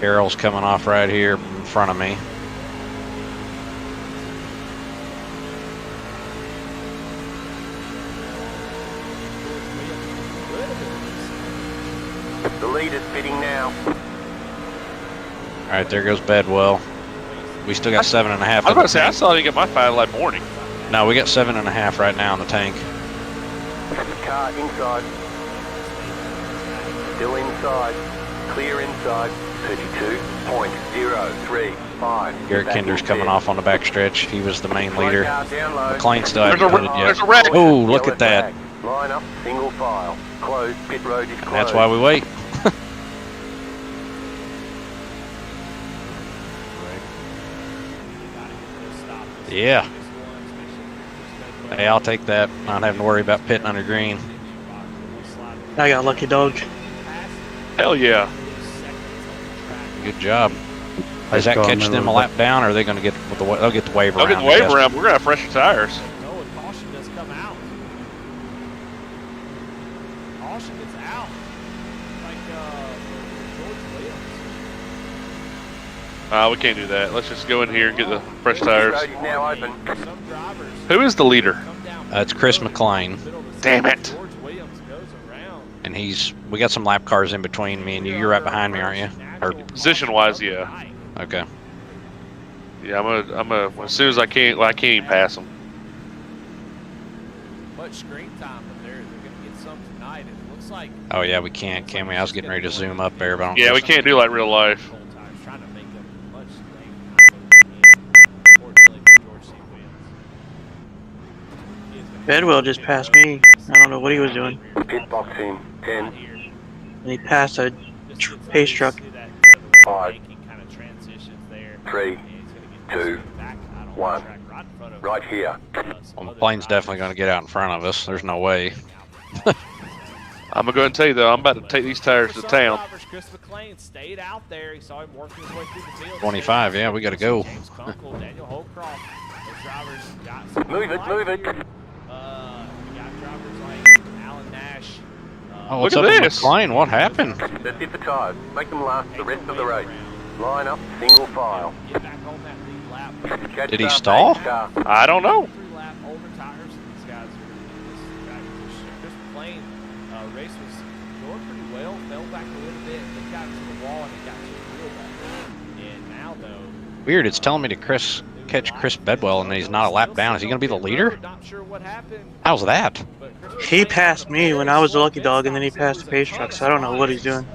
Carroll's coming off right here in front of me. The lead is pitting now. All right, there goes Bedwell. We still got 7.5. I was about to say, I saw you get my 5 lap morning. No, we got 7.5 right now in the tank. Car inside. Still inside. Clear inside. 32.035. Garrett Kinder's coming off on the backstretch. He was the main leader. McLean still hasn't There's pitted a yet. wreck. Oh, look at that. Line up, single file. Closed, pit road is closed. That's why we wait. Yeah. Hey, I'll take that. Not having to worry about pitting under green. I got lucky dog. Hell yeah. Good job. Does that catch them a lap down, or are they going to get the? They'll get the wave around. They'll get the wave around. We're gonna have fresher tires. No, a caution does come out. Caution is out. Like George Williams. We can't do that. Let's just go in here and get the fresh tires. Road is now open. Who is the leader? It's Chris McLean. Damn it. George Williams goes around. And we got some lap cars in between me and you. You're right behind me, aren't you? Or, Position-wise, yeah. okay. Yeah, I'm a. As soon as I can't even pass them. Much screen time, but they're going to get some tonight. It looks like. Oh yeah, we can't, can we? I was getting ready to zoom up there, but I don't. Yeah, we can't do like real life. Trying to make them much unfortunately for George C. Williams. Bedwell just passed me. I don't know what he was doing. Pit box in 10. And he passed a pace truck. 5, 3, 2, 1. Right here. Well, McLean's definitely going to get out in front of us. There's no way. I'm gonna go ahead and tell you though, I'm about to take these tires to town. Chris McLean stayed out there. He saw him working his way through the field. 25, yeah, we got to go. James Kunkel, Daniel Holcroft. Those drivers got some Move it, move it. We got drivers like Alan Nash. Oh, what's Look up at with this. McLean? What happened? That's it for tires. Make them last the rest of the race. Line up, single file. Get back on that lead lap. Catch Did he up, stall? car. I don't know. 3 lap older tires. These guys Chris McLean race was going pretty well. Fell back a little bit. Then got to the wall and he got to the wheel back. And now though. Weird, it's telling me to Chris catch Chris Bedwell and he's not a lap down. Is he going to be the leader? Not sure what happened. How's that? He passed me when I was a lucky dog, and then he passed the pace truck, so I don't know what he's doing.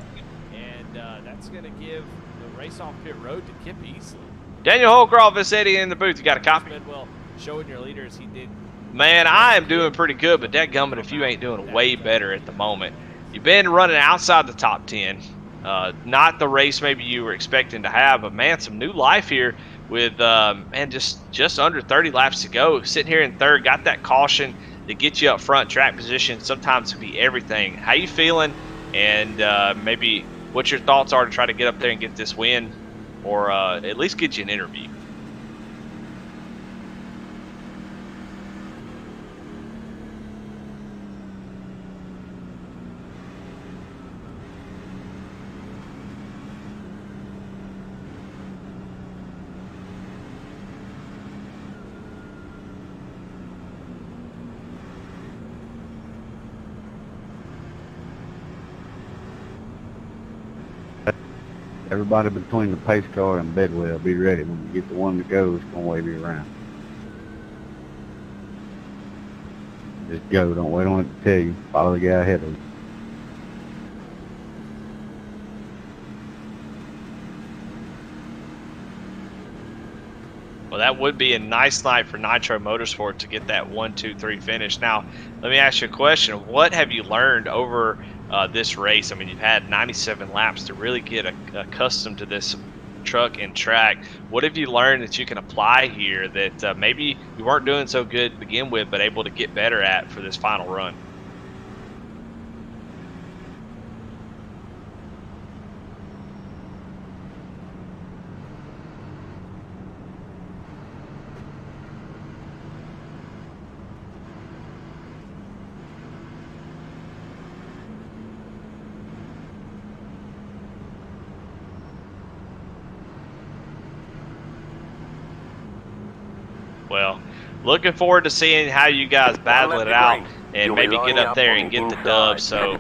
And that's going to give the race off pit road to Kip Easley. Daniel Holcroft is Eddie in the booth. You got a copy? Bedwell showing your leaders he did. Man, I am doing pretty good, but dadgummit if you ain't doing way better at the moment. You've been running outside the top 10. Not the race maybe you were expecting to have, but man, some new life here with man, just under 30 laps to go. Sitting here in third, got that caution to get you up front. Track position sometimes can be everything. How you feeling? And maybe what your thoughts are to try to get up there and get this win, or at least get you an interview. Everybody between the pace car and Bedwell, be ready. When you get the one to go, it's going to wave you around. Just go. Don't wait on it to tell you. Follow the guy ahead of you. Well, that would be a nice night for Nitro Motorsport to get that 1-2-3 finish. Now, let me ask you a question. What have you learned over this race? I mean, you've had 97 laps to really get accustomed to this truck and track. What have you learned that you can apply here that maybe you weren't doing so good to begin with, but able to get better at for this final run? Well, looking forward to seeing how you guys battle it out and maybe get up there and get the dub. So,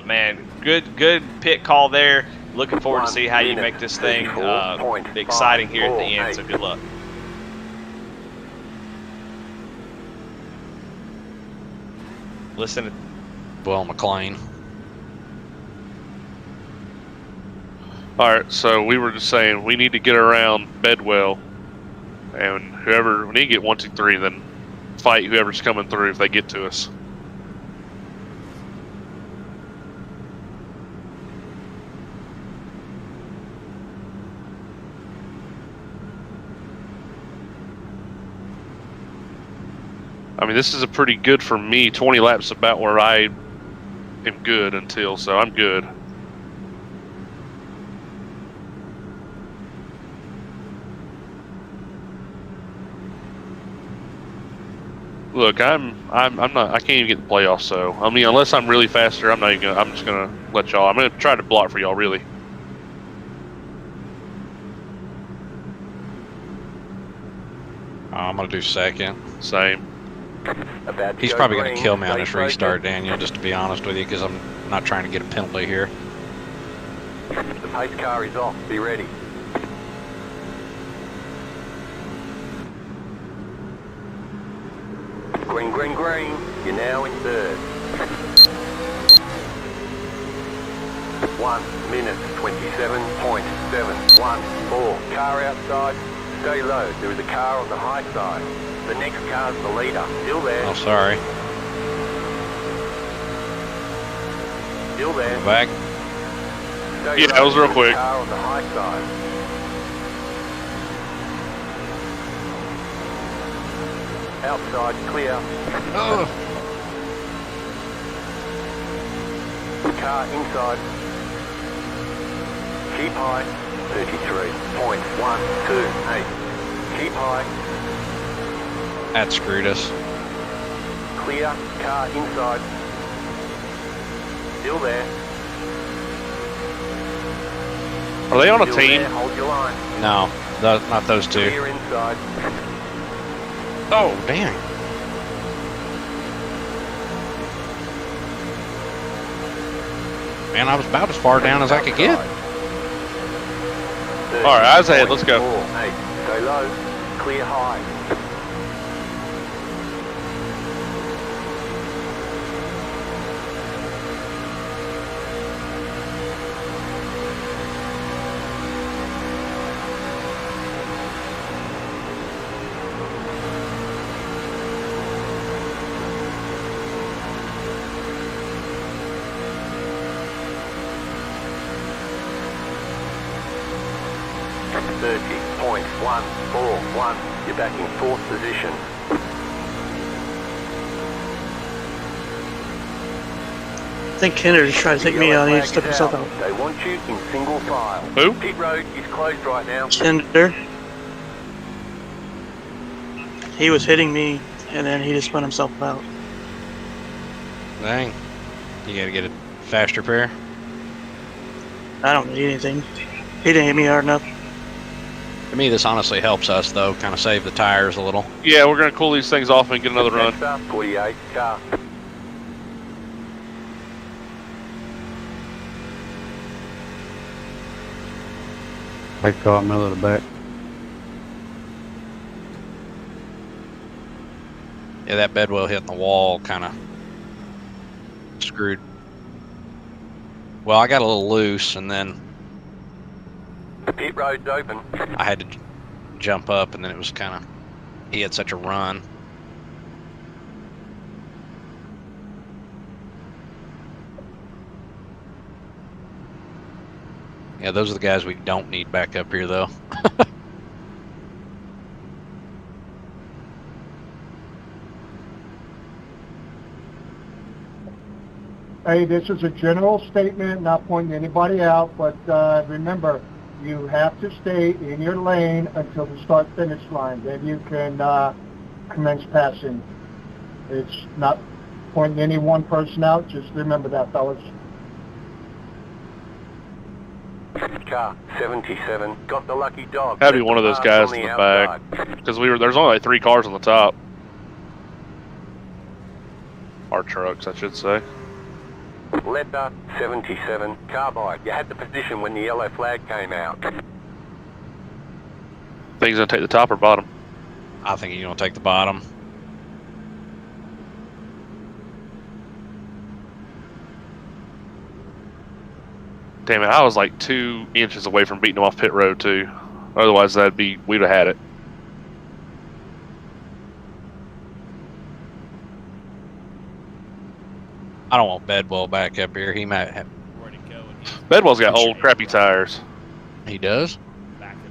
man, good pit call there. Looking forward to see how you make this thing exciting here at the end. So good luck. Listen to Well, McLean. All right, so we were just saying we need to get around Bedwell, and whoever, we need to get 1, 2, 3, and then fight whoever's coming through if they get to us. I mean, this is a pretty good for me. 20 laps about where I am good until, so I'm good. Look, I'm not. I can't even get the playoffs. So I mean, unless I'm really faster, I'm not even gonna. I'm just gonna let y'all. I'm gonna try to block for y'all. Really. I'm gonna do second. Same. He's probably gonna kill me on this restart, Daniel. Just to be honest with you, because I'm not trying to get a penalty here. The pace car is off. Be ready. Green, green, green. You're now in third. 1 minute 27.714. Car outside. Stay low. There is a car on the high side. The next car's the leader. Still there. Oh, sorry. Still there. Back. Stay Yeah, low. that was real quick. Car on the high side. Outside, clear. Oh. Car inside. Keep high. 33.128. Keep high. That screwed us. Clear. Car inside. Still there. Are they on a Still team? there. Hold your line. No, not those two. Clear inside. Oh, dang. Man, I was about as far down as I could get. All right, eyes ahead. Let's go. 30.48. Stay low. clear high. You're back in 4th position. I think Kenner's trying to take me out. He needs to step himself out. They want you in single file. Who? Pit road is closed right now. Kinder. He was hitting me, and then he just spun himself out. Dang. You gotta get a faster pair. I don't need anything. He didn't hit me hard enough. To me, this honestly helps us, though. Kind of save the tires a little. Yeah, we're going to cool these things off and get another run. 48 car. Pace car middle of the back. Yeah, that bedwell hitting the wall kind of screwed. Well, I got a little loose, and then The pit road's open. I had to jump up, and then it was kind of, he had such a run. Yeah, those are the guys we don't need back up here, though. Hey, this is a general statement, not pointing anybody out, but remember, you have to stay in your lane until the start-finish line. Then you can commence passing. It's not pointing any one person out. Just remember that, fellas. Car 77 got the lucky dog. Had to be one of those guys in the back, because there's only like 3 cars on the top. Our trucks, I should say. Letter 77 carbide. You had the position when the yellow flag came out. Think he's gonna take the top or bottom? I think he's gonna take the bottom. Damn it, I was like 2 inches away from beating him off pit road too. Otherwise we'd have had it. I don't want Bedwell back up here. He might have. Bedwell's got old crappy tires. He does?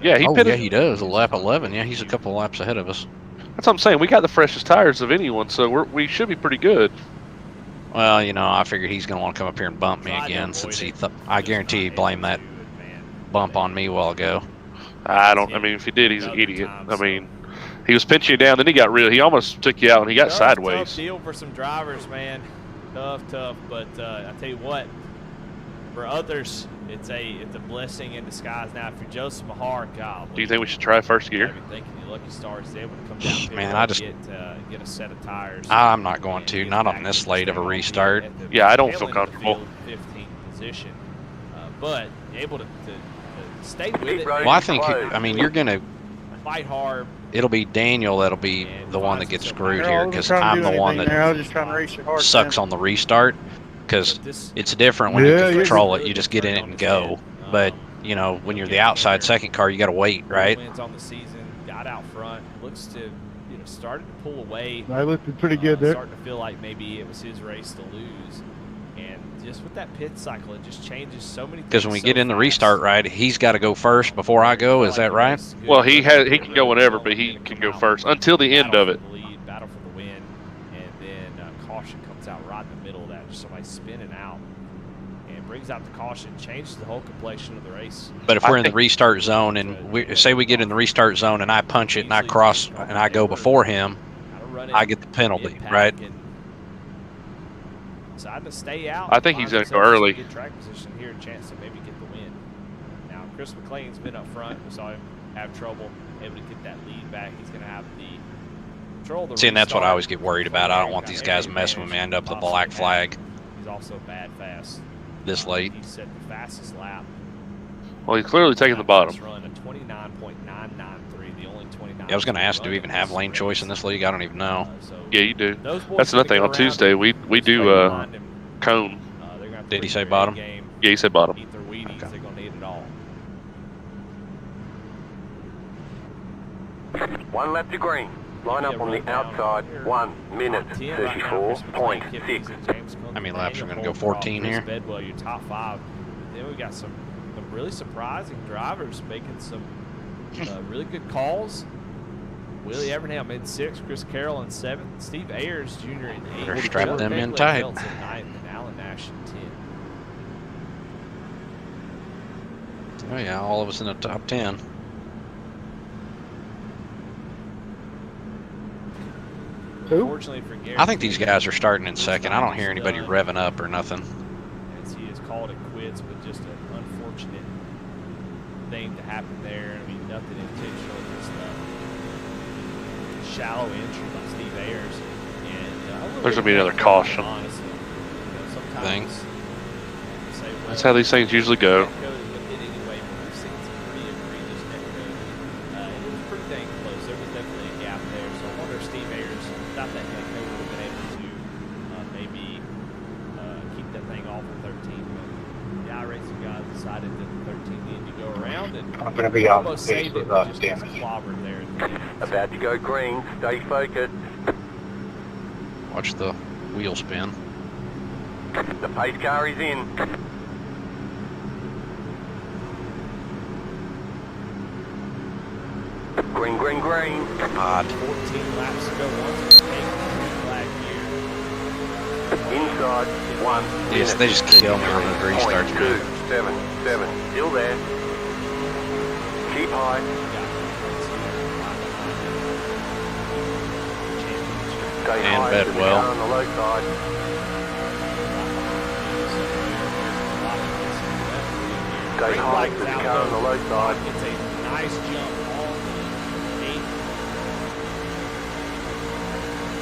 Yeah, he does. Lap 11. Yeah, he's a couple of laps ahead of us. That's what I'm saying. We got the freshest tires of anyone, so we should be pretty good. Well, you know, I figure he's going to want to come up here and bump me again, since I guarantee he blamed that bump on me a while ago. I mean, if he did, he's an idiot. I mean, he was pinching you down, then he almost took you out, and he got sideways. Tough deal for some drivers, man. Tough. But I tell you what, for others, it's a blessing in disguise. Now, if you're Joseph Mahar, God, do you think we should try first gear? Thinking your lucky stars able to come down. Man, I just get a set of tires. I'm not going to. Not on this late of a restart. Yeah, I don't feel comfortable. 15th position, but able to stay with it. Well, I think you're gonna fight hard. It'll be Daniel that'll be the one that gets screwed here, because I'm the one that I was just trying to race you hard, sucks on the restart. Because it's different when you can control it. You just get in it and go. But you know, when you're the outside second car, you got to wait, right? Wins on the season, got out front, looks to started to pull away. I looked pretty good there. Starting to feel like maybe it was his race to lose. And just with that pit cycle, it just changes so many things. Because when we get in the restart, right, he's got to go first before I go. Is that right? Well, he can go whenever, but he can go first until the end of it. Battle for the win, and then caution comes out right in the middle of that. Just somebody spinning out and brings out the caution, changes the whole complexion of the race. But if we're in the restart zone, and we get in the restart zone, and I punch it, and I cross, and I go before him, I get the penalty, right? Deciding to stay out. I think he's going to go early. Good track position here, a chance to maybe get the win. Now, Chris McLean's been up front. We saw him have trouble able to get that lead back. He's going to have the control. See, and that's what I always get worried about. I don't want these guys messing with me, end up the black flag. He's also bad fast. This late. He set the fastest lap. Well, he's clearly taking the bottom. Run a 29.993, the only 29 Yeah, I was going to ask, do we even have lane choice in this league? I don't even know. Yeah, you do. That's another thing. On Tuesday, we do cone. Did he say bottom? Yeah, he said bottom. Eat their Wheaties. They're gonna need it all. One lap to green. Line up on the outside. 1 minute 34.6. How many laps are going to go? 14 here? Bedwell, your top 5. Then we got some really surprising drivers making some really good calls. Willie Evernham in 6th, Chris Carroll in 7th, Steve Ayers Jr. in 8th. Better strap them in tight. In 9th, and Alan Nash in 10th. Oh yeah, all of us in the top 10. Unfortunately for Gary, I think these guys are starting in 2nd. I don't hear anybody revving up or nothing. As he has called it quits, but just an unfortunate thing to happen there. I mean, nothing intentional, just a shallow entry by Steve Ayers. And there's gonna be another caution. Honestly, Thanks. That's how these things usually go. I'm going to be on the Almost pace saved with it, just damage. clobbered there. About to go green. Stay focused. Watch the wheel spin. The pace car is in. Green, green, green. Odd. 14 laps to go. Once it's taken, flag here. Inside. 1 Yes, they just kill me when the grease starts moving. 277. Still there. Keep high. Stay And high. Bedwell. To the car on the low side. Stay high to the car on the low side. It's a nice jump all the 8th.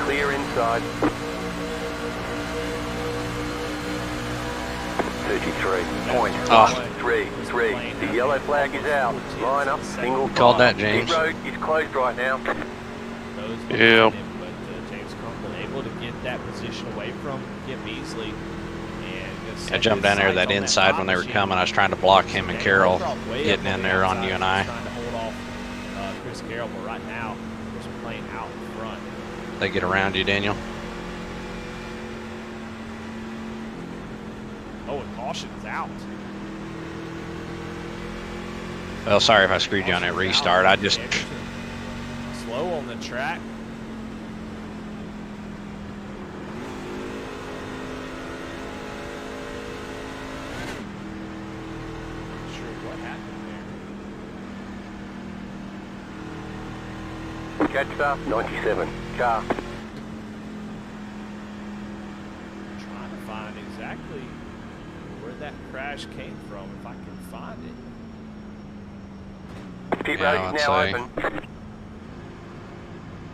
Clear inside. 33.133. The yellow flag is out. Line up, single file. Called that, James. Pit road is closed right now. Yeah. But James Crumble able to get that position away from Kim Beasley. And I jumped down there that inside when they were coming. I was trying to block him and Carroll getting in there on you and I. Trying to hold off Chris Carroll, but right now, Chris playing out in front. They get around you, Daniel. Oh, and caution's out. Well, sorry if I screwed you on that restart. I just... Slow on the track. Not sure what happened there. Catch stop, 97. Car. Trying to find exactly where that crash came from, if I can find it. Pit Yeah, road I'd is now say. open.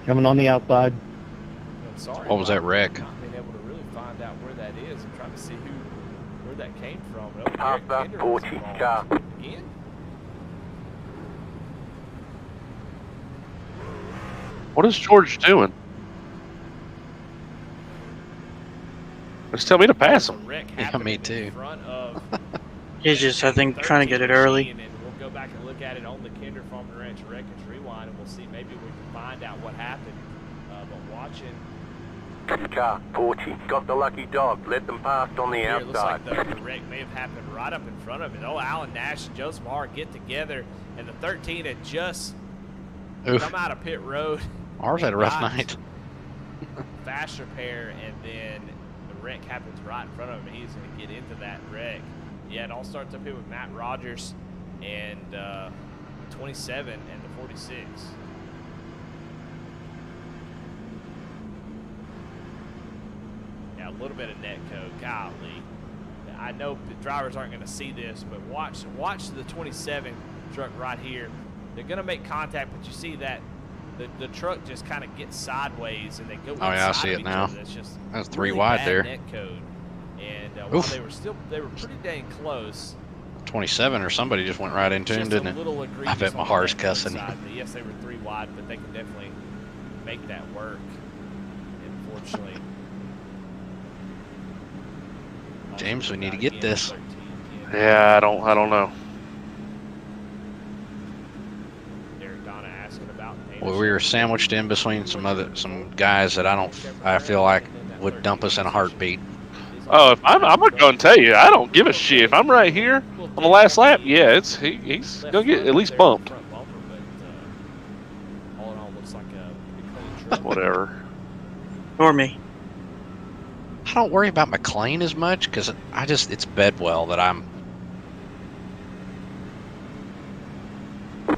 Coming on the outside. I'm sorry. What was that wreck? Not being able to really find out where that is. I'm trying to see where that came from. Oh, Half Eric the Pender was 40 involved. car. Again? What is George doing? Just tell me to pass A him. wreck Yeah, happened me in too. front of He's just, I think, trying to get it early. And we'll go back and look at it on the Kinder Farm and Ranch Wreckage Rewind, and we'll see maybe we can find out what happened. But watching Car 40. Got the lucky dog. Let them pass on the here, it looks outside. like the wreck may have happened right up in front of it. Oh, Alan Nash and Joe Samar get together, and the 13 had just Oof. come out of pit road. Ours had a rough Got night. Fast repair, and then the wreck happens right in front of him. He's going to get into that wreck. Yeah, it all starts up here with Matt Rogers and 27 and the 46. Yeah, a little bit of net code. Golly. I know the drivers aren't going to see this, but watch the 27 truck right here. They're going to make contact, but you see that the truck just kind of gets sideways and they go. Oh, yeah, I see it now. That's 3 wide there. Net code. And while they were pretty dang close, 27 or somebody just went right into him, Just didn't a it? little I egregious bet on the Mahar's left-hand cussing. side. Yes, they were 3 wide, but they can definitely make that work. Unfortunately. James, we need to get this. Yeah, I don't know. Well, we were sandwiched in between some guys that I feel like would dump us in a heartbeat. Oh, if I'm gonna tell you, I don't give a shit. If I'm right here on the last lap, yeah, he's gonna get at least bumped. Whatever. Or me. I don't worry about McLean as much because it's Bedwell that I'm.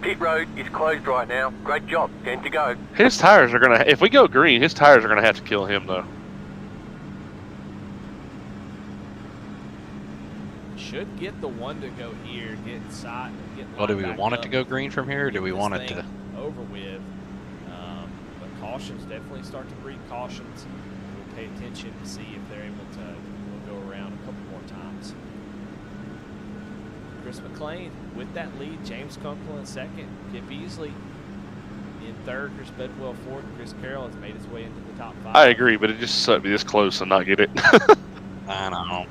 Pit road is closed right now. Great job. 10 to go. His tires are gonna. If we go green, his tires are gonna have to kill him though. Should get the one to go here, get inside. Well, do we want it to go green from here, or do we want it to over with? But cautions definitely start to breed cautions. We'll pay attention to see if they're able to. We'll go around a couple more times. Chris McLean with that lead. James Kunkel in second. Kip Beasley in third. Chris Bedwell fourth. Chris Carroll has made his way into the top 5. I agree, but it just sucked to be this close and not get it. I don't know.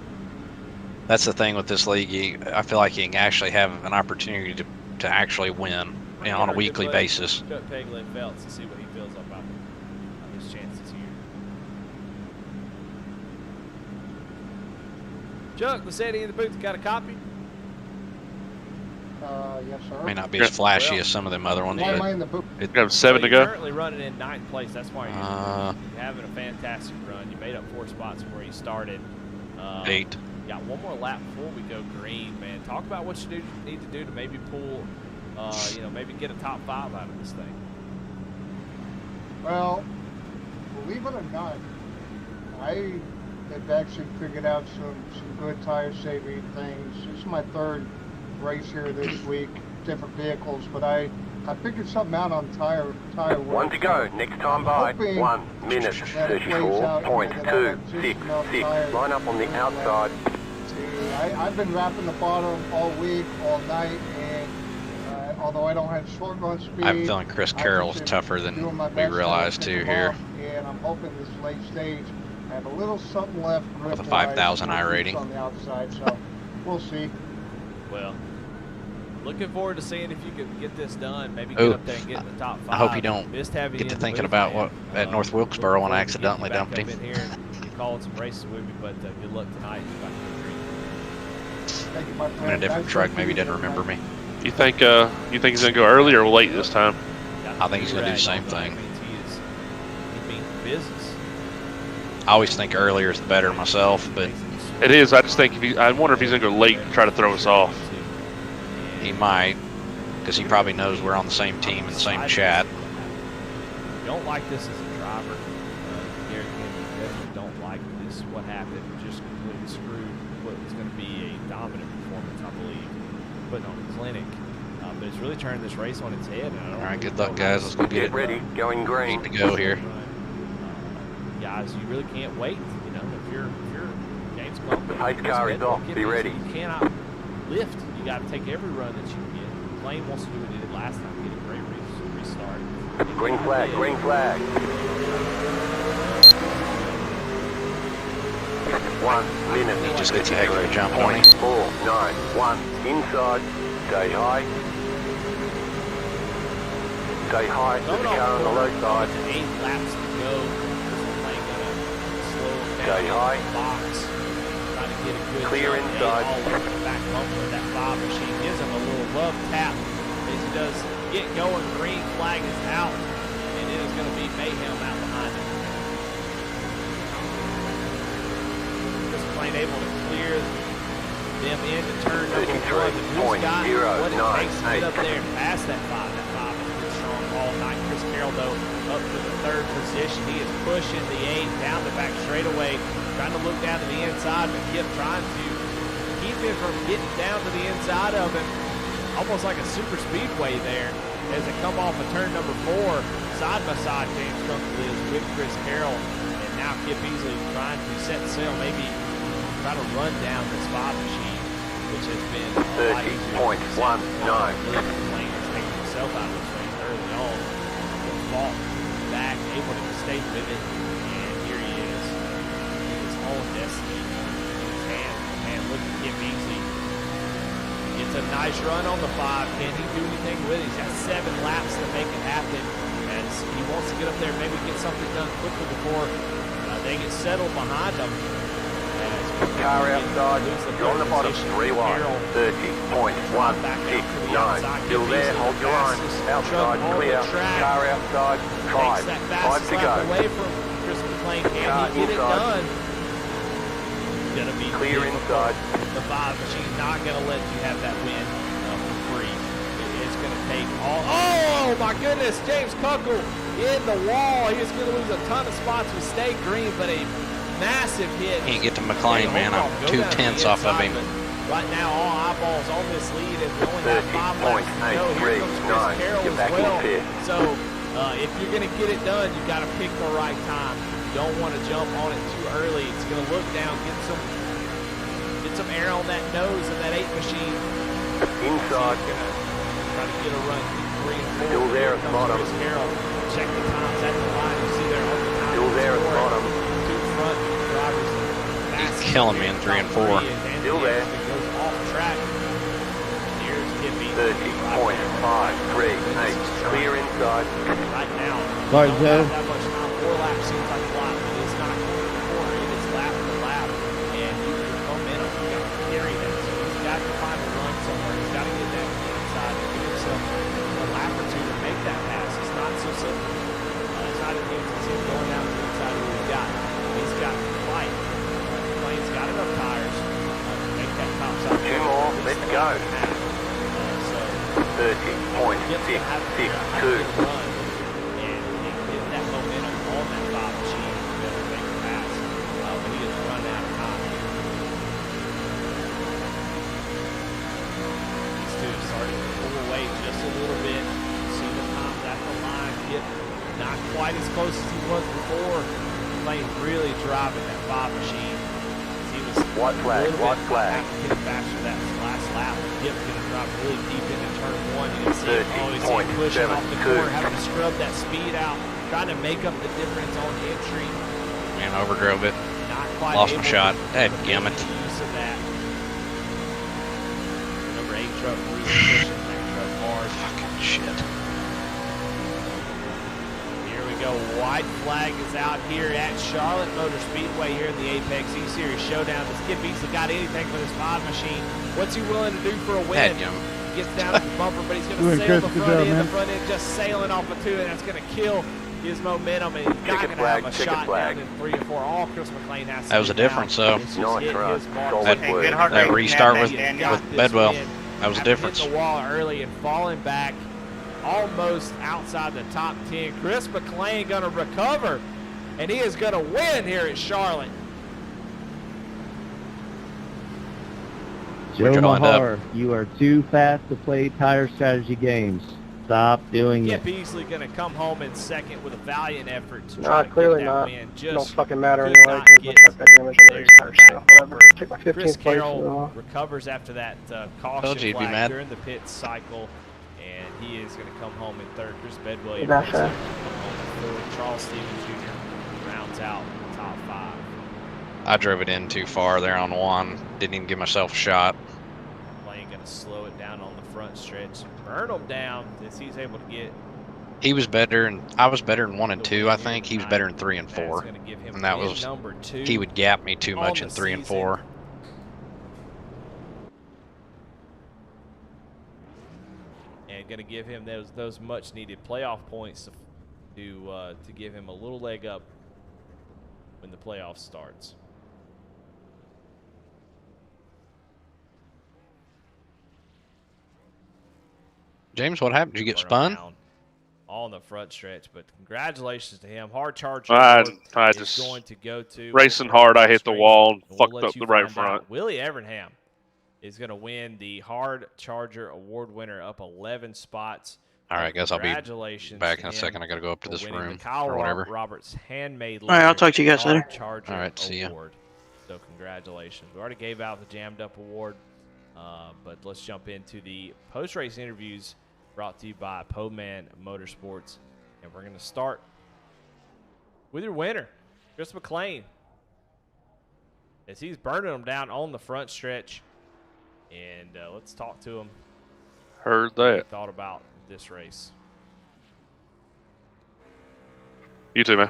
That's the thing with this league. I feel like you can actually have an opportunity to actually win, on a weekly basis. Cut Pegler and Feltz to see what he feels about his chances here. Chuck, Massetti in the booth, got a copy? Yes, sir. May not be as flashy as some of them other ones, Why am but I in the booth? We have 7 to You're go. currently running in 9th place. That's why you're having a fantastic run. You made up 4 spots from where you started. 8. Got one more lap before we go green, man. Talk about what you need to do to maybe pull, maybe get a top 5 out of this thing. Well, believe it or not, I have actually figured out some good tire saving things. It's my 3rd race here this week, different vehicles, but I figured something out on tire work. 1 to go. Next time by 1 minute 34.266. Line up on the outside. I've been wrapping the bottom all week, all night, and although I don't have short run speed, I'm feeling Chris Carroll's tougher than we realized too here. And I'm hoping this late stage I have a little something left with a 5,000 I rating on the outside, so we'll see. Well, looking forward to seeing if you can get this done. Maybe get up there and get in the top 5. I hope you don't get to thinking about what at North Wilkesboro when I accidentally dumped him. Here and called some races with me, but good luck tonight. I'm in a different truck. Maybe he didn't remember me. You think he's gonna go early or late this time? I think he's gonna do the same thing. He means business. I always think earlier is the better myself, but it is. I just think I wonder if he's gonna go late and try to throw us off. He might, because he probably knows we're on the same team and the same chat. You don't like this as a driver. Gary Campbell definitely don't like this. What happened just completely screwed what was going to be a dominant performance, I believe, putting on a clinic. But it's really turned this race on its head. And all right, good luck, guys. Let's go get it. Ready, going green. Need to go here. Guys, you really can't wait. If you're James Clumpton, pace car is off. Be ready. You cannot lift. You got to take every run that you can get. Lane wants to do what he did last time, get a great restart. Green flag, green flag. 1 minute. He just gets a heck of a jump on him. 491. Inside. Stay high. Stay high to the car on the low side. 8 laps to go. Lane gonna slow him down. Stay high. Box. Trying to get a good Clear jump. inside. Back bumper of that 5 machine gives him a little love tap as he does get going. Green flag is out, and it is going to be mayhem out behind him. Chris McLean able to clear them into turn number 1. The Blues got what it takes to get up there and pass that 5. That 5 is a good strong ball night. Chris Carroll, though, up to the 3rd position. He is pushing the 8 down the back straightaway, trying to look down to the inside, but Kip trying to keep him from getting down to the inside of him. Almost like a super speedway there as they come off of turn number 4. Side by side, James Kunkel is with Chris Carroll. And now Kip Beasley trying to set sail, maybe try to run down this 5 machine. which has been a lot easier. 30.19. Willie McLean has taken himself out of this race early on. Fought back, able to stay with it, and here he is in his own destiny in his hand. Man, look at Kip Beasley. Gets a nice run on the 5. Can he do anything with it? He's got 7 laps to make it happen. As he wants to get up there, maybe get something done quickly before they get settled behind him. Car outside, you're on the bottom, 3 wide, 30.169. Still there, hold your line. Outside, clear. Car outside, 5. 5 to go. Away from Chris McLean. Can he get it done? Gonna be clear inside. The 5 machine not gonna let you have that win for free. It is gonna take all. Oh my goodness, James Kuckle in the wall. He is gonna lose a ton of spots with Stay Green, but a massive hit. Can't get to McLean, man. I'm 2/10 off of him. Right now, all eyeballs on this lead, and we only have 5 laps to go. Here comes Chris Carroll as well. So, if you're going to get it done, you got to pick the right time. You don't want to jump on it too early. It's going to look down, get some air on that nose of that 8 machine. Inside. Try to get a run 3 and 4. Still there at the bottom. Chris Carroll. Check the times at the line. You see there on the time. Still there at the bottom. He's killing me in 3 and 4. Still there. Goes off track. Here's Kippy. 30.538. Clear inside. Right now. Sorry, Joe. That much time. 4 laps seems like a lot, but it's not corner. It is lap to lap, and you can momentum. You got to carry that. So he's got to find a run somewhere. He's got to get that inside and give himself a lap or 2 to make that pass. It's not so simple. It's not an easy going down the inside of what he's got. He's got to fight. McLean's got enough tires to make that top side. 2 more, let's go. 30.662. And get that momentum on that 5 machine to be able to make a pass. But he is running out of time. These two are starting to pull away just a little bit. See the times at the line. Get not quite as close as he was before. McLean really driving that 5 machine. White flag, white flag. Faster that last lap. Yep, gonna drop really deep into turn 1. You can see him pushing off the corner, having to scrub that speed out, trying to make up the difference on entry. Man, overdrove it. Not quite lost my shot. Dadgummit. Use of that. Number 8 truck really pushing that truck hard. Fucking shit. Go. White flag is out here at Charlotte Motor Speedway here in the Apex E-Series Showdown. Does Kip Beasley got anything for this 5 machine? What's he willing to do for a win? He gets down at the bumper, but he's going to sail the front end. The front end just sailing off of 2, and that's going to kill his momentum, and he's not going to have a shot down in 3 and 4. All Chris McLean has to That was a difference, though. That restart with Bedwell. That was a difference. Hit the wall early and falling back. Almost outside the top 10. Chris McLean going to recover, and he is going to win here at Charlotte. Joe Mahar, you are too fast to play tire strategy games. Stop doing it. Kip Beasley going to come home in second with a valiant effort to try to clearly get that not. win. Just don't fucking matter anyway because the truck got damage on the race tire. So whatever. Take my 15th Chris place. Carroll recovers after that caution flag during the pit cycle. And he is going to come home in 3rd. Chris Bedwell is going to come home in 4th. Charles Stevens Jr. rounds out the top 5. I drove it in too far there on 1. Didn't even give myself a shot. Lane going to slow it down on the front stretch. Burn him down as he's able to get. He was better, and I was better in 1 and 2. I think he was better in 3 and 4. And that was number 2. He would gap me too much in 3 and 4. And going to give him those much needed playoff points to give him a little leg up when the playoff starts. James, what happened? Did you get spun? All in the front stretch, but congratulations to him. Hard charger. I just going to go to racing hard. I hit the wall and fucked up the right front. Willie Evernham is going to win the Hard Charger Award winner, up 11 spots. All right, guys, I'll be back in a second. I got to go up to this room or whatever. Roberts handmade. All right, I'll talk to you guys later. Charger all right, see ya. Award. So congratulations. We already gave out the Jammed Up Award. But let's jump into the post-race interviews brought to you by Poman Motorsports. And we're going to start with your winner, Chris McLean, as he's burning them down on the front stretch. And let's talk to him. Heard What he that. thought about this race. You too, man.